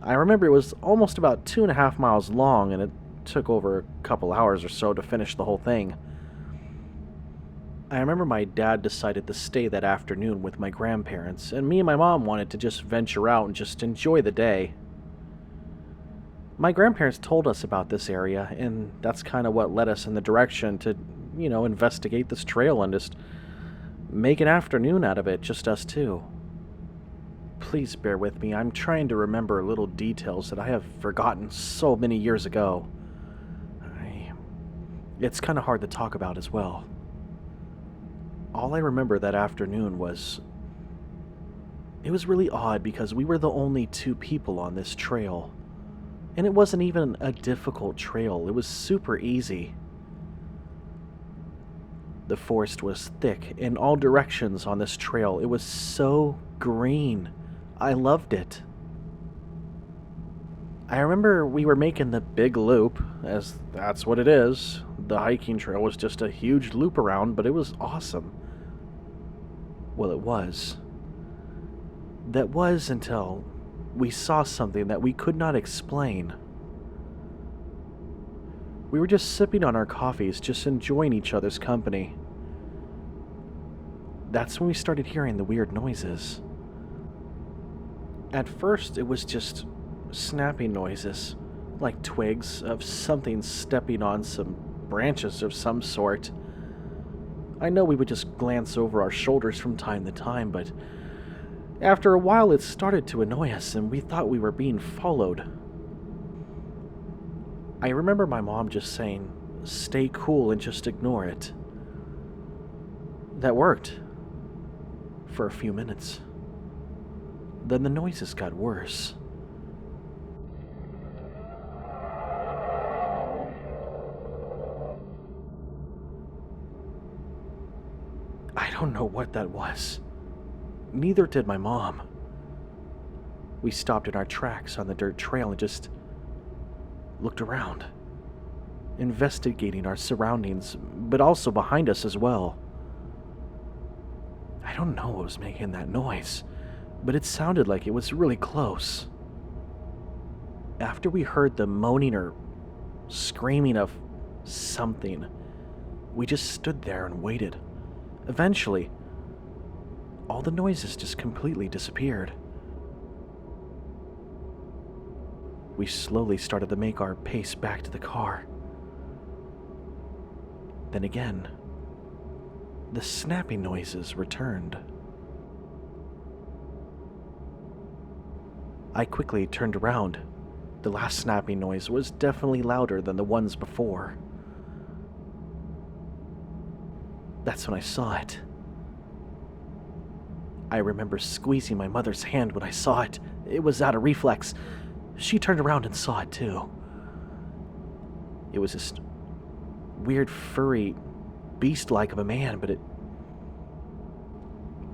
I remember it was almost about 2.5 miles long, and it took over a couple hours or so to finish the whole thing. I remember my dad decided to stay that afternoon with my grandparents, and me and my mom wanted to just venture out and just enjoy the day. My grandparents told us about this area, and that's kind of what led us in the direction to, investigate this trail and just make an afternoon out of it, just us two. Please bear with me, I'm trying to remember little details that I have forgotten so many years ago. It's kind of hard to talk about as well. All I remember that afternoon was, it was really odd because we were the only 2 people on this trail. And it wasn't even a difficult trail, it was super easy. The forest was thick in all directions on this trail. It was so green. I loved it. I remember we were making the big loop, as that's what it is. The hiking trail was just a huge loop around, but it was awesome. Well, it was. That was until we saw something that we could not explain. We were just sipping on our coffees, just enjoying each other's company. That's when we started hearing the weird noises. At first, it was just snapping noises, like twigs of something stepping on some branches of some sort. I know we would just glance over our shoulders from time to time, but after a while it started to annoy us and we thought we were being followed. I remember my mom just saying, "Stay cool and just ignore it." That worked. For a few minutes. Then the noises got worse. I don't know what that was. Neither did my mom. We stopped in our tracks on the dirt trail and just looked around, investigating our surroundings, but also behind us as well. I don't know what was making that noise, but it sounded like it was really close. After we heard the moaning or screaming of something, we just stood there and waited. Eventually, all the noises just completely disappeared. We slowly started to make our pace back to the car. Then again, the snapping noises returned. I quickly turned around. The last snapping noise was definitely louder than the ones before. That's when I saw it. I remember squeezing my mother's hand when I saw it. It was out of reflex. She turned around and saw it too. It was this weird, furry, beast-like of a man, but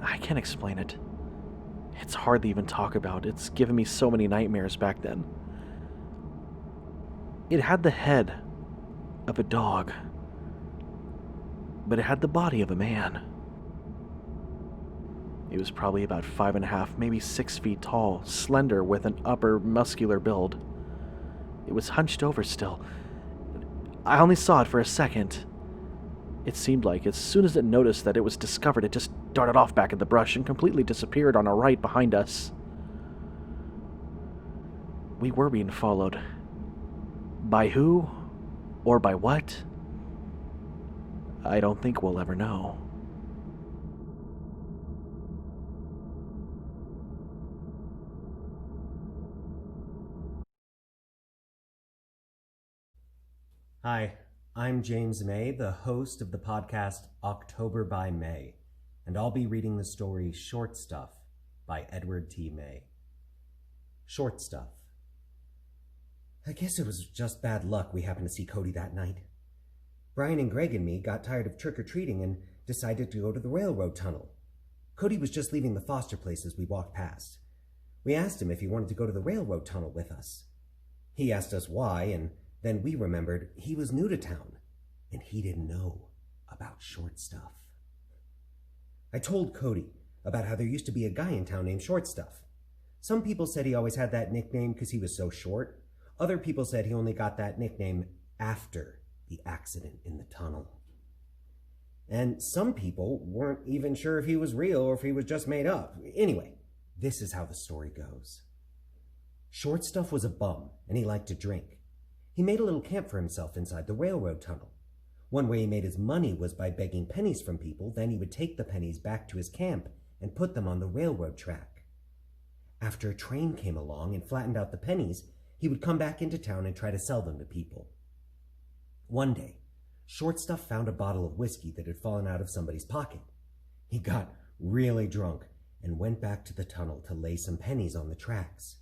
I can't explain it. It's hard to even talk about. It's given me so many nightmares back then. It had the head of a dog, but it had the body of a man. It was probably about 5.5, maybe 6 feet tall, slender with an upper muscular build. It was hunched over still. I only saw it for a second. It seemed like as soon as it noticed that it was discovered, it just darted off back in the brush and completely disappeared on our right behind us. We were being followed. By who? Or by what? I don't think we'll ever know. Hi, I'm James May, the host of the podcast October by May, and I'll be reading the story Short Stuff by Edward T. May. Short Stuff. I guess it was just bad luck we happened to see Cody that night. Brian and Greg and me got tired of trick-or-treating and decided to go to the railroad tunnel. Cody was just leaving the foster place as we walked past. We asked him if he wanted to go to the railroad tunnel with us. He asked us why, and then we remembered he was new to town, and he didn't know about Short Stuff. I told Cody about how there used to be a guy in town named Short Stuff. Some people said he always had that nickname because he was so short. Other people said he only got that nickname after the accident in the tunnel. And some people weren't even sure if he was real or if he was just made up. Anyway, this is how the story goes. Short Stuff was a bum, and he liked to drink. He made a little camp for himself inside the railroad tunnel. One way he made his money was by begging pennies from people. Then he would take the pennies back to his camp and put them on the railroad track. After a train came along and flattened out the pennies, he would come back into town and try to sell them to people. One day, Short Stuff found a bottle of whiskey that had fallen out of somebody's pocket. He got really drunk and went back to the tunnel to lay some pennies on the tracks.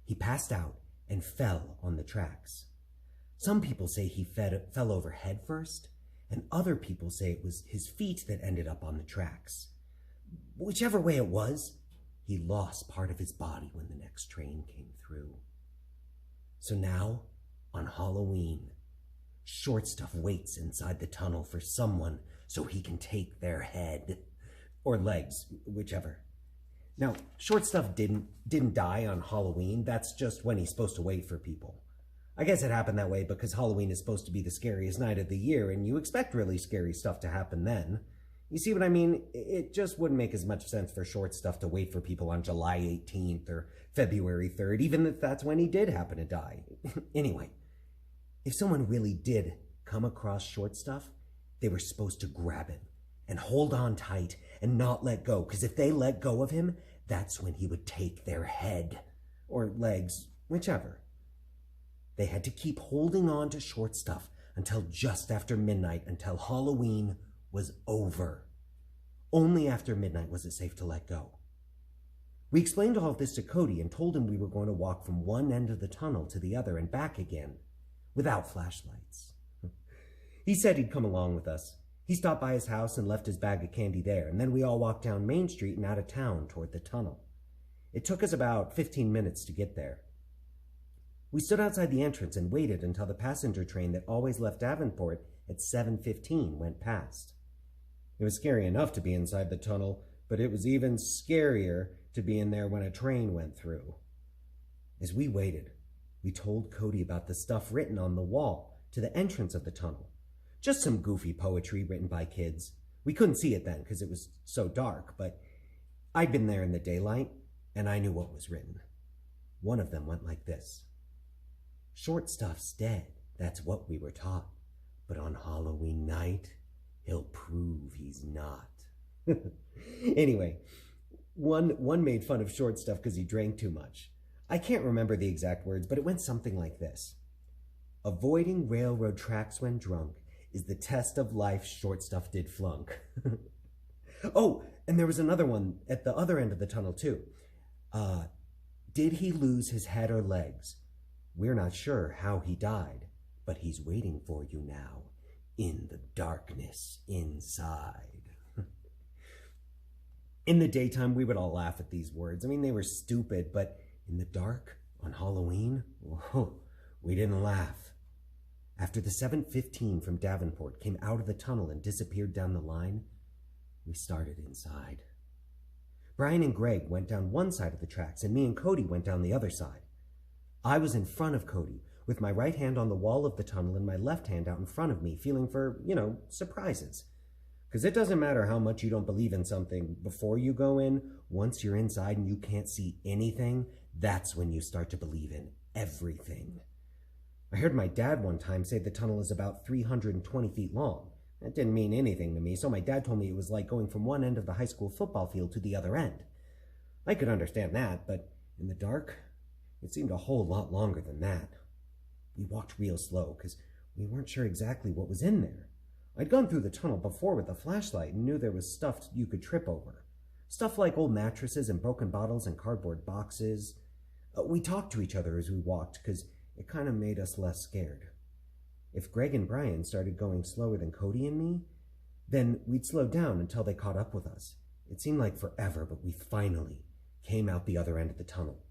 He passed out and fell on the tracks. Some people say he fell over head first, and other people say it was his feet that ended up on the tracks. Whichever way it was, he lost part of his body when the next train came through. So now, on Halloween, Short Stuff waits inside the tunnel for someone so he can take their head. Or legs, whichever. Now, Short Stuff didn't die on Halloween. That's just when he's supposed to wait for people. I guess it happened that way because Halloween is supposed to be the scariest night of the year, and you expect really scary stuff to happen then. You see what I mean? It just wouldn't make as much sense for Short Stuff to wait for people on July 18th or February 3rd, even if that's when he did happen to die. Anyway, if someone really did come across Short Stuff, they were supposed to grab him and hold on tight and not let go, because if they let go of him, that's when he would take their head or legs, whichever. They had to keep holding on to Short Stuff until just after midnight, until Halloween was over. Only after midnight was it safe to let go. We explained all of this to Cody and told him we were going to walk from one end of the tunnel to the other and back again, without flashlights. He said he'd come along with us. He stopped by his house and left his bag of candy there, and then we all walked down Main Street and out of town toward the tunnel. It took us about 15 minutes to get there. We stood outside the entrance and waited until the passenger train that always left Davenport at 7:15 went past. It was scary enough to be inside the tunnel, but it was even scarier to be in there when a train went through. As we waited, we told Cody about the stuff written on the wall to the entrance of the tunnel. Just some goofy poetry written by kids. We couldn't see it then because it was so dark, but I'd been there in the daylight, and I knew what was written. One of them went like this. Short Stuff's dead, that's what we were taught. But on Halloween night, he'll prove he's not. Anyway, one made fun of Short Stuff because he drank too much. I can't remember the exact words, but it went something like this. Avoiding railroad tracks when drunk is the test of life Short Stuff did flunk. Oh, and there was another one at the other end of the tunnel, too. Did he lose his head or legs? We're not sure how he died, but he's waiting for you now, in the darkness inside. In the daytime, we would all laugh at these words. I mean, they were stupid, but in the dark, on Halloween, whoa, we didn't laugh. After the 7:15 from Davenport came out of the tunnel and disappeared down the line, we started inside. Brian and Greg went down one side of the tracks, and me and Cody went down the other side. I was in front of Cody, with my right hand on the wall of the tunnel and my left hand out in front of me, feeling for, surprises. Because it doesn't matter how much you don't believe in something before you go in, once you're inside and you can't see anything, that's when you start to believe in everything. I heard my dad one time say the tunnel is about 320 feet long. That didn't mean anything to me, so my dad told me it was like going from one end of the high school football field to the other end. I could understand that, but in the dark, it seemed a whole lot longer than that. We walked real slow, because we weren't sure exactly what was in there. I'd gone through the tunnel before with a flashlight and knew there was stuff you could trip over. Stuff like old mattresses and broken bottles and cardboard boxes. We talked to each other as we walked, because it kind of made us less scared. If Greg and Brian started going slower than Cody and me, then we'd slow down until they caught up with us. It seemed like forever, but we finally came out the other end of the tunnel.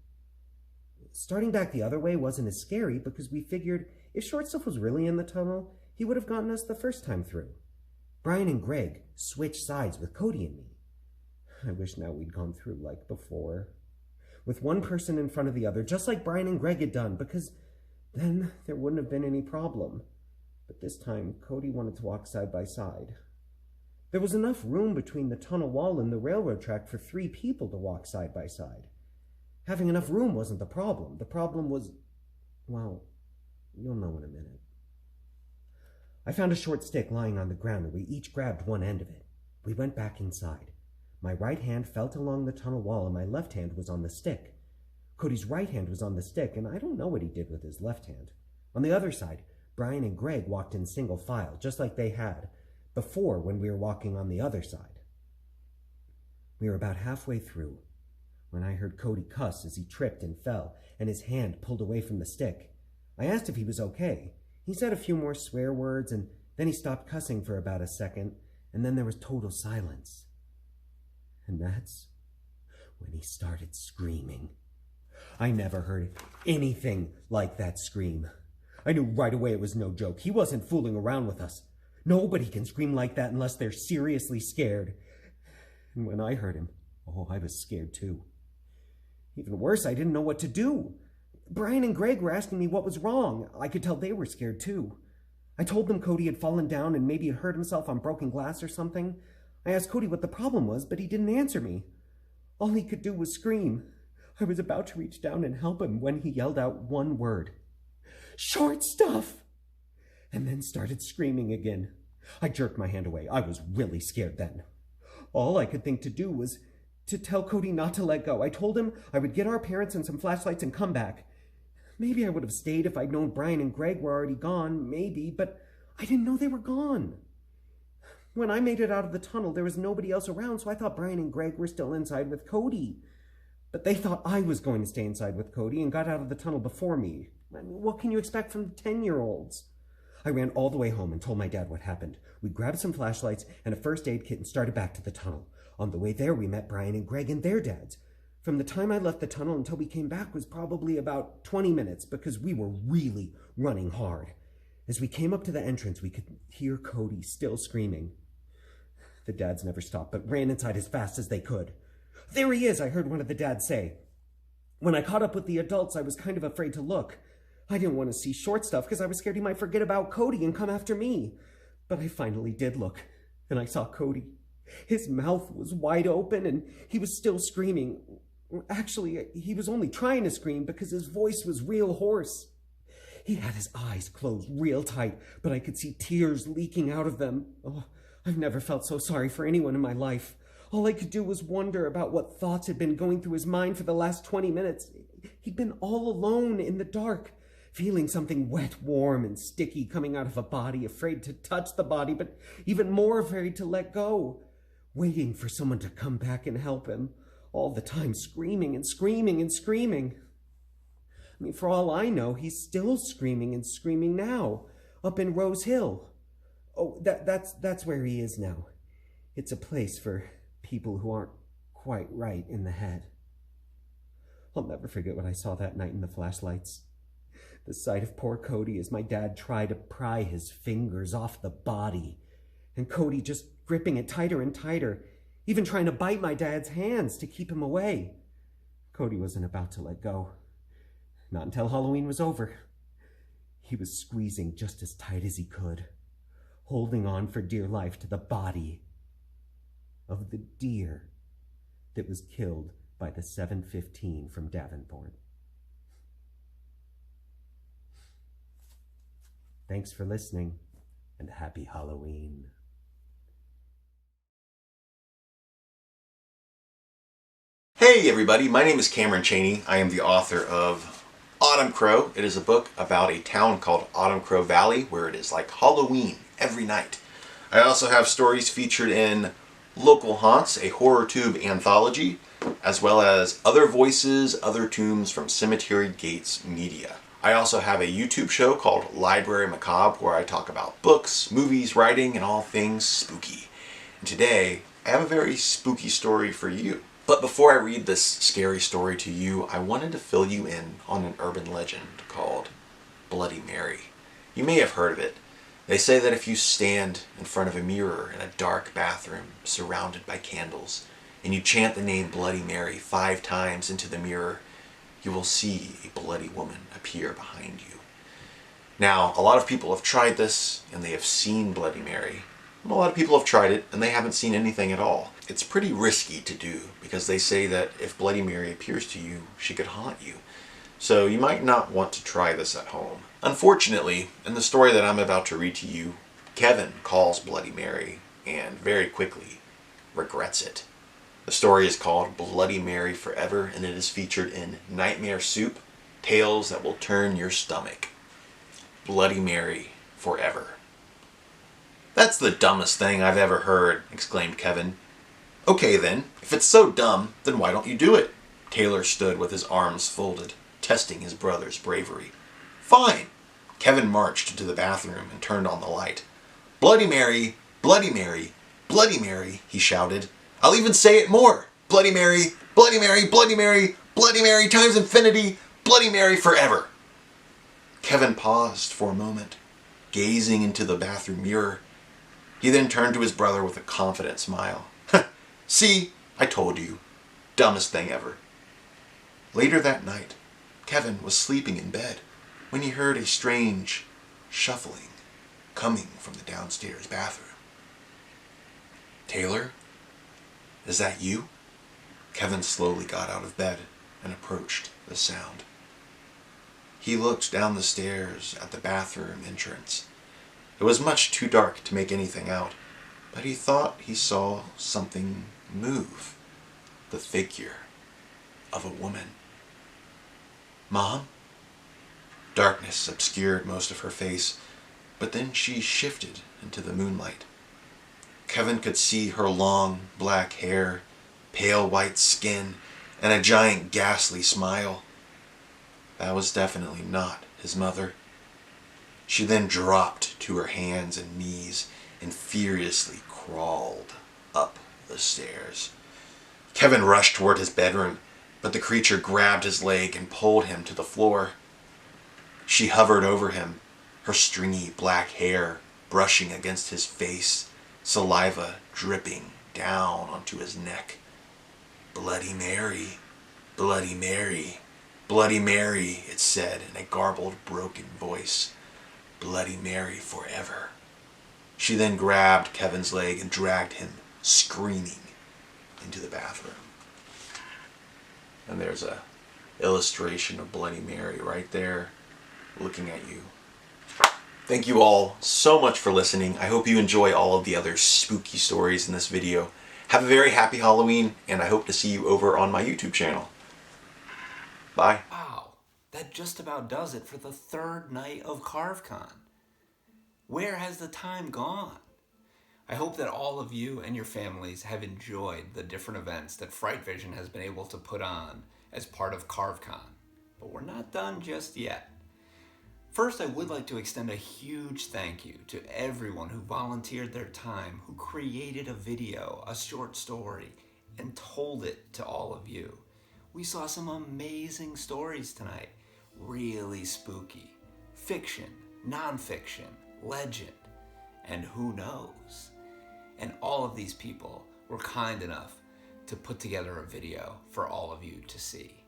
Starting back the other way wasn't as scary because we figured if Short Stuff was really in the tunnel, he would have gotten us the first time through. Brian and Greg switched sides with Cody and me. I wish now we'd gone through like before, with one person in front of the other, just like Brian and Greg had done, because then there wouldn't have been any problem. But this time, Cody wanted to walk side by side. There was enough room between the tunnel wall and the railroad track for 3 people to walk side by side. Having enough room wasn't the problem. The problem was, well, you'll know in a minute. I found a short stick lying on the ground, and we each grabbed one end of it. We went back inside. My right hand felt along the tunnel wall, and my left hand was on the stick. Cody's right hand was on the stick, and I don't know what he did with his left hand. On the other side, Brian and Greg walked in single file, just like they had before when we were walking on the other side. We were about halfway through when I heard Cody cuss as he tripped and fell, and his hand pulled away from the stick. I asked if he was okay. He said a few more swear words, and then he stopped cussing for about a second, and then there was total silence. And that's when he started screaming. I never heard anything like that scream. I knew right away it was no joke. He wasn't fooling around with us. Nobody can scream like that unless they're seriously scared. And when I heard him, I was scared too. Even worse, I didn't know what to do. Brian and Greg were asking me what was wrong. I could tell they were scared too. I told them Cody had fallen down and maybe had hurt himself on broken glass or something. I asked Cody what the problem was, but he didn't answer me. All he could do was scream. I was about to reach down and help him when he yelled out one word. "Short stuff!" And then started screaming again. I jerked my hand away. I was really scared then. All I could think to do was to tell Cody not to let go. I told him I would get our parents and some flashlights and come back. Maybe I would have stayed if I'd known Brian and Greg were already gone, maybe, but I didn't know they were gone. When I made it out of the tunnel, there was nobody else around, so I thought Brian and Greg were still inside with Cody. But they thought I was going to stay inside with Cody and got out of the tunnel before me. I mean, what can you expect from 10-year-olds? I ran all the way home and told my dad what happened. We grabbed some flashlights and a first aid kit and started back to the tunnel. On the way there, we met Brian and Greg and their dads. From the time I left the tunnel until we came back was probably about 20 minutes because we were really running hard. As we came up to the entrance, we could hear Cody still screaming. The dads never stopped, but ran inside as fast as they could. "There he is," I heard one of the dads say. When I caught up with the adults, I was kind of afraid to look. I didn't want to see Short Stuff because I was scared he might forget about Cody and come after me. But I finally did look, and I saw Cody. His mouth was wide open, and he was still screaming. Actually, he was only trying to scream because his voice was real hoarse. He had his eyes closed real tight, but I could see tears leaking out of them. I've never felt so sorry for anyone in my life. All I could do was wonder about what thoughts had been going through his mind for the last 20 minutes. He'd been all alone in the dark, feeling something wet, warm, and sticky coming out of a body, afraid to touch the body, but even more afraid to let go, waiting for someone to come back and help him. all the time screaming and screaming and screaming. I mean, for all I know, he's still screaming and screaming now, up in Rose Hill. Oh, that's where he is now. It's a place for people who aren't quite right in the head. I'll never forget what I saw that night in the flashlights. The sight of poor Cody as my dad tried to pry his fingers off the body, and Cody just gripping it tighter and tighter, even trying to bite my dad's hands to keep him away. Cody wasn't about to let go. Not until Halloween was over. He was squeezing just as tight as he could, holding on for dear life to the body of the deer that was killed by the 715 from Davenport. Thanks for listening, and happy Halloween. Hey everybody, my name is Cameron Chaney. I am the author of Autumn Crow. It is a book about a town called Autumn Crow Valley where it is like Halloween every night. I also have stories featured in Local Haunts, a horror tube anthology, as well as Other Voices, Other Tombs from Cemetery Gates Media. I also have a YouTube show called Library Macabre where I talk about books, movies, writing, and all things spooky. And today, I have a very spooky story for you. But before I read this scary story to you, I wanted to fill you in on an urban legend called Bloody Mary. You may have heard of it. They say that if you stand in front of a mirror in a dark bathroom surrounded by candles, and you chant the name Bloody Mary 5 times into the mirror, you will see a bloody woman appear behind you. Now, a lot of people have tried this, and they have seen Bloody Mary. A lot of people have tried it, and they haven't seen anything at all. It's pretty risky to do, because they say that if Bloody Mary appears to you, she could haunt you. So you might not want to try this at home. Unfortunately, in the story that I'm about to read to you, Kevin calls Bloody Mary, and very quickly regrets it. The story is called Bloody Mary Forever, and it is featured in Nightmare Soup, Tales That Will Turn Your Stomach. Bloody Mary Forever. That's the dumbest thing I've ever heard, exclaimed Kevin. Okay then, if it's so dumb, then why don't you do it? Taylor stood with his arms folded, testing his brother's bravery. Fine. Kevin marched into the bathroom and turned on the light. Bloody Mary, Bloody Mary, Bloody Mary, he shouted. I'll even say it more. Bloody Mary, Bloody Mary, Bloody Mary, Bloody Mary times infinity, Bloody Mary forever. Kevin paused for a moment, gazing into the bathroom mirror. He then turned to his brother with a confident smile. See, I told you. Dumbest thing ever. Later that night, Kevin was sleeping in bed when he heard a strange shuffling coming from the downstairs bathroom. Taylor? Is that you? Kevin slowly got out of bed and approached the sound. He looked down the stairs at the bathroom entrance. It was much too dark to make anything out, but he thought he saw something move. The figure of a woman. Mom? Darkness obscured most of her face, but then she shifted into the moonlight. Kevin could see her long black hair, pale white skin, and a giant ghastly smile. That was definitely not his mother. She then dropped to her hands and knees and furiously crawled up the stairs. Kevin rushed toward his bedroom, but the creature grabbed his leg and pulled him to the floor. She hovered over him, her stringy black hair brushing against his face, saliva dripping down onto his neck. Bloody Mary, Bloody Mary, Bloody Mary, it said in a garbled, broken voice. Bloody Mary forever. She then grabbed Kevin's leg and dragged him, screaming, into the bathroom. And there's a illustration of Bloody Mary right there, looking at you. Thank you all so much for listening. I hope you enjoy all of the other spooky stories in this video. Have a very happy Halloween, and I hope to see you over on my YouTube channel. Bye. Wow, that just about does it for the 3rd night of Carve-Con. Where has the time gone? I hope that all of you and your families have enjoyed the different events that FrightVision has been able to put on as part of Carve-Con. But we're not done just yet. First, I would like to extend a huge thank you to everyone who volunteered their time, who created a video, a short story, and told it to all of you. We saw some amazing stories tonight. Really spooky. Fiction, nonfiction, legend, and who knows? And all of these people were kind enough to put together a video for all of you to see.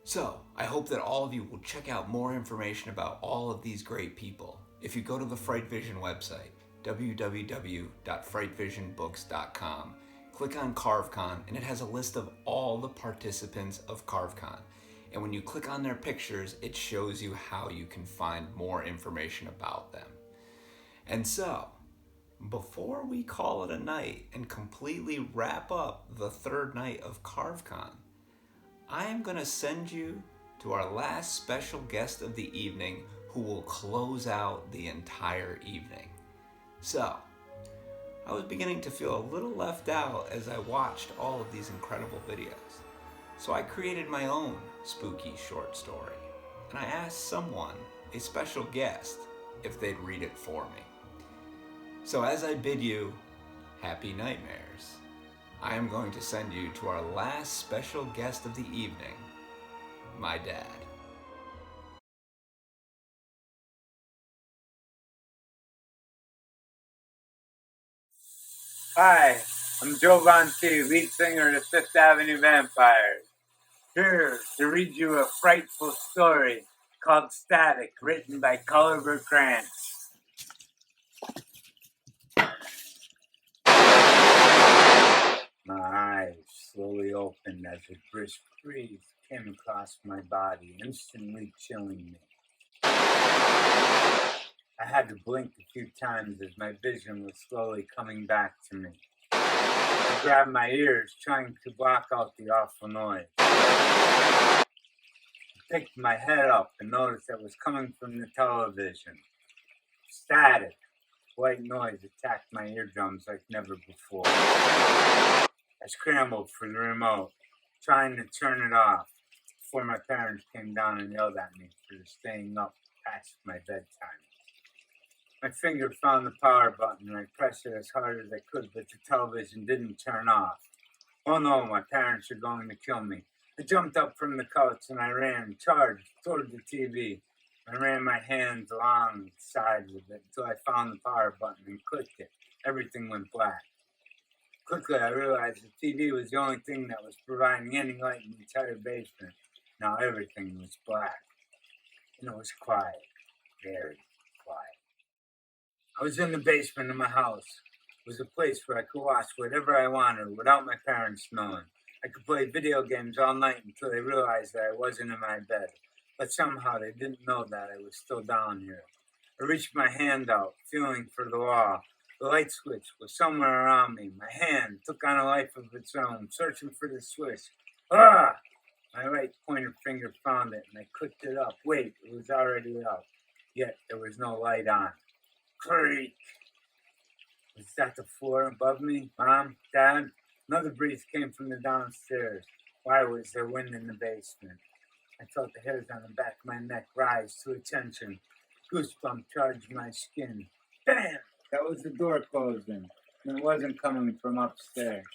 So, I hope that all of you will check out more information about all of these great people. If you go to the FrightVision website, www.frightvisionbooks.com, click on Carve-Con, and it has a list of all the participants of Carve-Con. And when you click on their pictures, it shows you how you can find more information about them. And so, before we call it a night and completely wrap up the third night of Carve-Con, I am going to send you to our last special guest of the evening who will close out the entire evening. So, I was beginning to feel a little left out as I watched all of these incredible videos. So I created my own spooky short story, and I asked someone, a special guest, if they'd read it for me. So as I bid you happy nightmares, I am going to send you to our last special guest of the evening, my dad. Hi, I'm Joe Von T, lead singer of the Fifth Avenue Vampires, here to read you a frightful story called Static, written by Culliver Crantz. My eyes slowly opened as a brisk breeze came across my body, instantly chilling me. I had to blink a few times as my vision was slowly coming back to me. I grabbed my ears, trying to block out the awful noise. I picked my head up and noticed it was coming from the television. Static, white noise attacked my eardrums like never before. I scrambled for the remote, trying to turn it off, before my parents came down and yelled at me for staying up past my bedtime. My finger found the power button and I pressed it as hard as I could, but the television didn't turn off. Oh no, my parents are going to kill me. I jumped up from the couch and I ran, charged toward the TV. I ran my hands along the sides of it until I found the power button and clicked it. Everything went black. Quickly, I realized the TV was the only thing that was providing any light in the entire basement. Now everything was black. And it was quiet. Very quiet. I was in the basement of my house. It was a place where I could watch whatever I wanted without my parents knowing. I could play video games all night until they realized that I wasn't in my bed. But somehow they didn't know that I was still down here. I reached my hand out, feeling for the wall. The light switch was somewhere around me. My hand took on a life of its own, searching for the switch. Ah! My right pointer finger found it, and I clicked it up. Wait, it was already up. Yet there was no light on. Creak! Was that the floor above me? Mom? Dad? Another breeze came from the downstairs. Why was there wind in the basement? I felt the hairs on the back of my neck rise to attention. Goosebumps charged my skin. Bam! That was the door closing, and it wasn't coming from upstairs.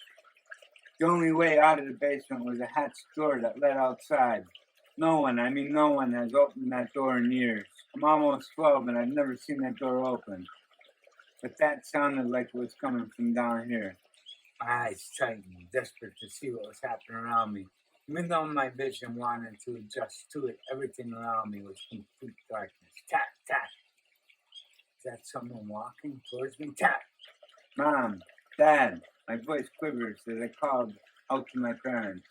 The only way out of the basement was a hatched door that led outside. No one has opened that door in years. I'm almost 12 and I've never seen that door open. But that sounded like it was coming from down here. My eyes tightened, desperate to see what was happening around me. Even though my vision wanted to adjust to it, everything around me was complete darkness. Tap, tap. Is that someone walking towards me? Tap. Mom, Dad. My voice quivers as I called out to my parents.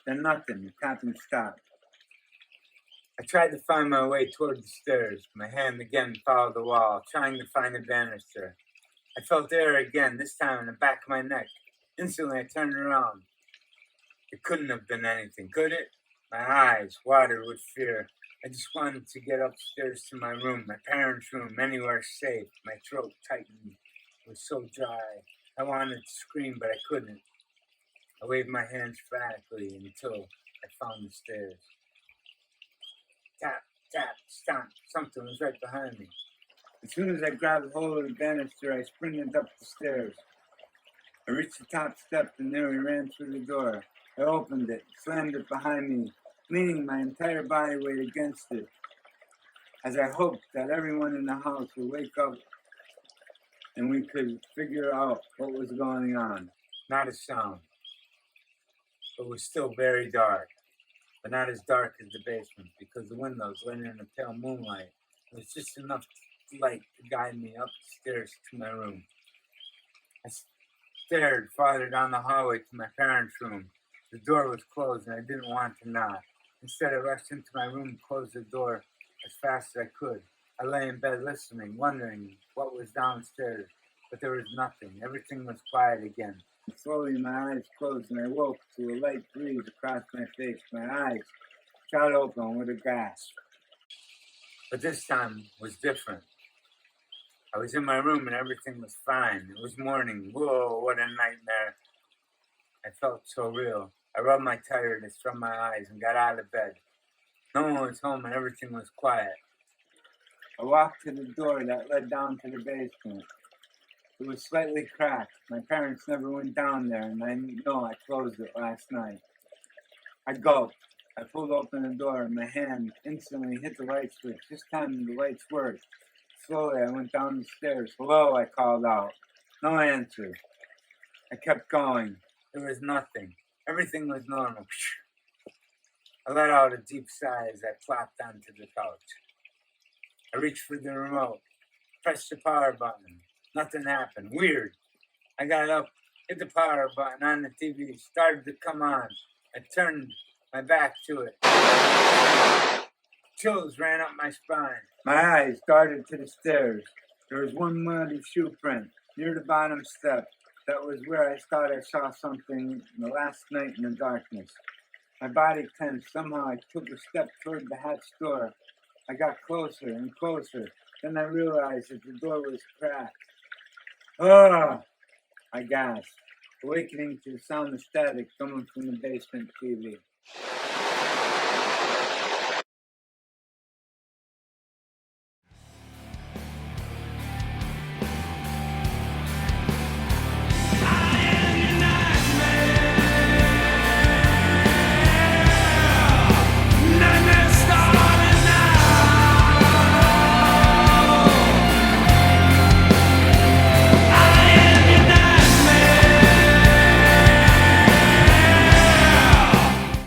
Then nothing. The tapping stopped. I tried to find my way toward the stairs. My hand again followed the wall, trying to find the banister. I felt air again, this time in the back of my neck. Instantly, I turned around. It couldn't have been anything, could it? My eyes watered with fear. I just wanted to get upstairs to my room, my parents' room, anywhere safe. My throat tightened It was so dry. I wanted to scream, but I couldn't. I waved my hands frantically until I found the stairs. Tap, tap, stomp. Something was right behind me. As soon as I grabbed hold of the banister, I sprinted up the stairs. I reached the top step and nearly ran through the door. I opened it, slammed it behind me, leaning my entire body weight against it, as I hoped that everyone in the house would wake up and we could figure out what was going on. Not a sound. It was still very dark, but not as dark as the basement because the windows let in the pale moonlight. It was just enough light to guide me up the stairs to my room. I stared farther down the hallway to my parents' room. The door was closed and I didn't want to knock. Instead, I rushed into my room and closed the door as fast as I could. I lay in bed listening, wondering what was downstairs, but there was nothing. Everything was quiet again. Slowly, my eyes closed and I woke to a light breeze across my face. My eyes shot open with a gasp. But this time was different. I was in my room and everything was fine. It was morning. Whoa, what a nightmare. I felt so real. I rubbed my tiredness from my eyes and got out of bed. No one was home and everything was quiet. I walked to the door that led down to the basement. It was slightly cracked. My parents never went down there, and I know I closed it last night. I gulped. I pulled open the door, and my hand instantly hit the light switch. This time the lights worked. Slowly, I went down the stairs. Hello, I called out. No answer. I kept going. There was nothing. Everything was normal. I let out a deep sigh as I plopped onto the couch. I reached for the remote, pressed the power button. Nothing happened. Weird. I got up, hit the power button on the TV, started to come on. I turned my back to it. Chills ran up my spine. My eyes darted to the stairs. There was one muddy shoe print near the bottom step. That was where I thought I saw something the last night in the darkness. My body tensed. Somehow I took a step toward the hatch door. I got closer and closer. Then I realized that the door was cracked. Oh! I gasped, awakening to the sound of static coming from the basement TV.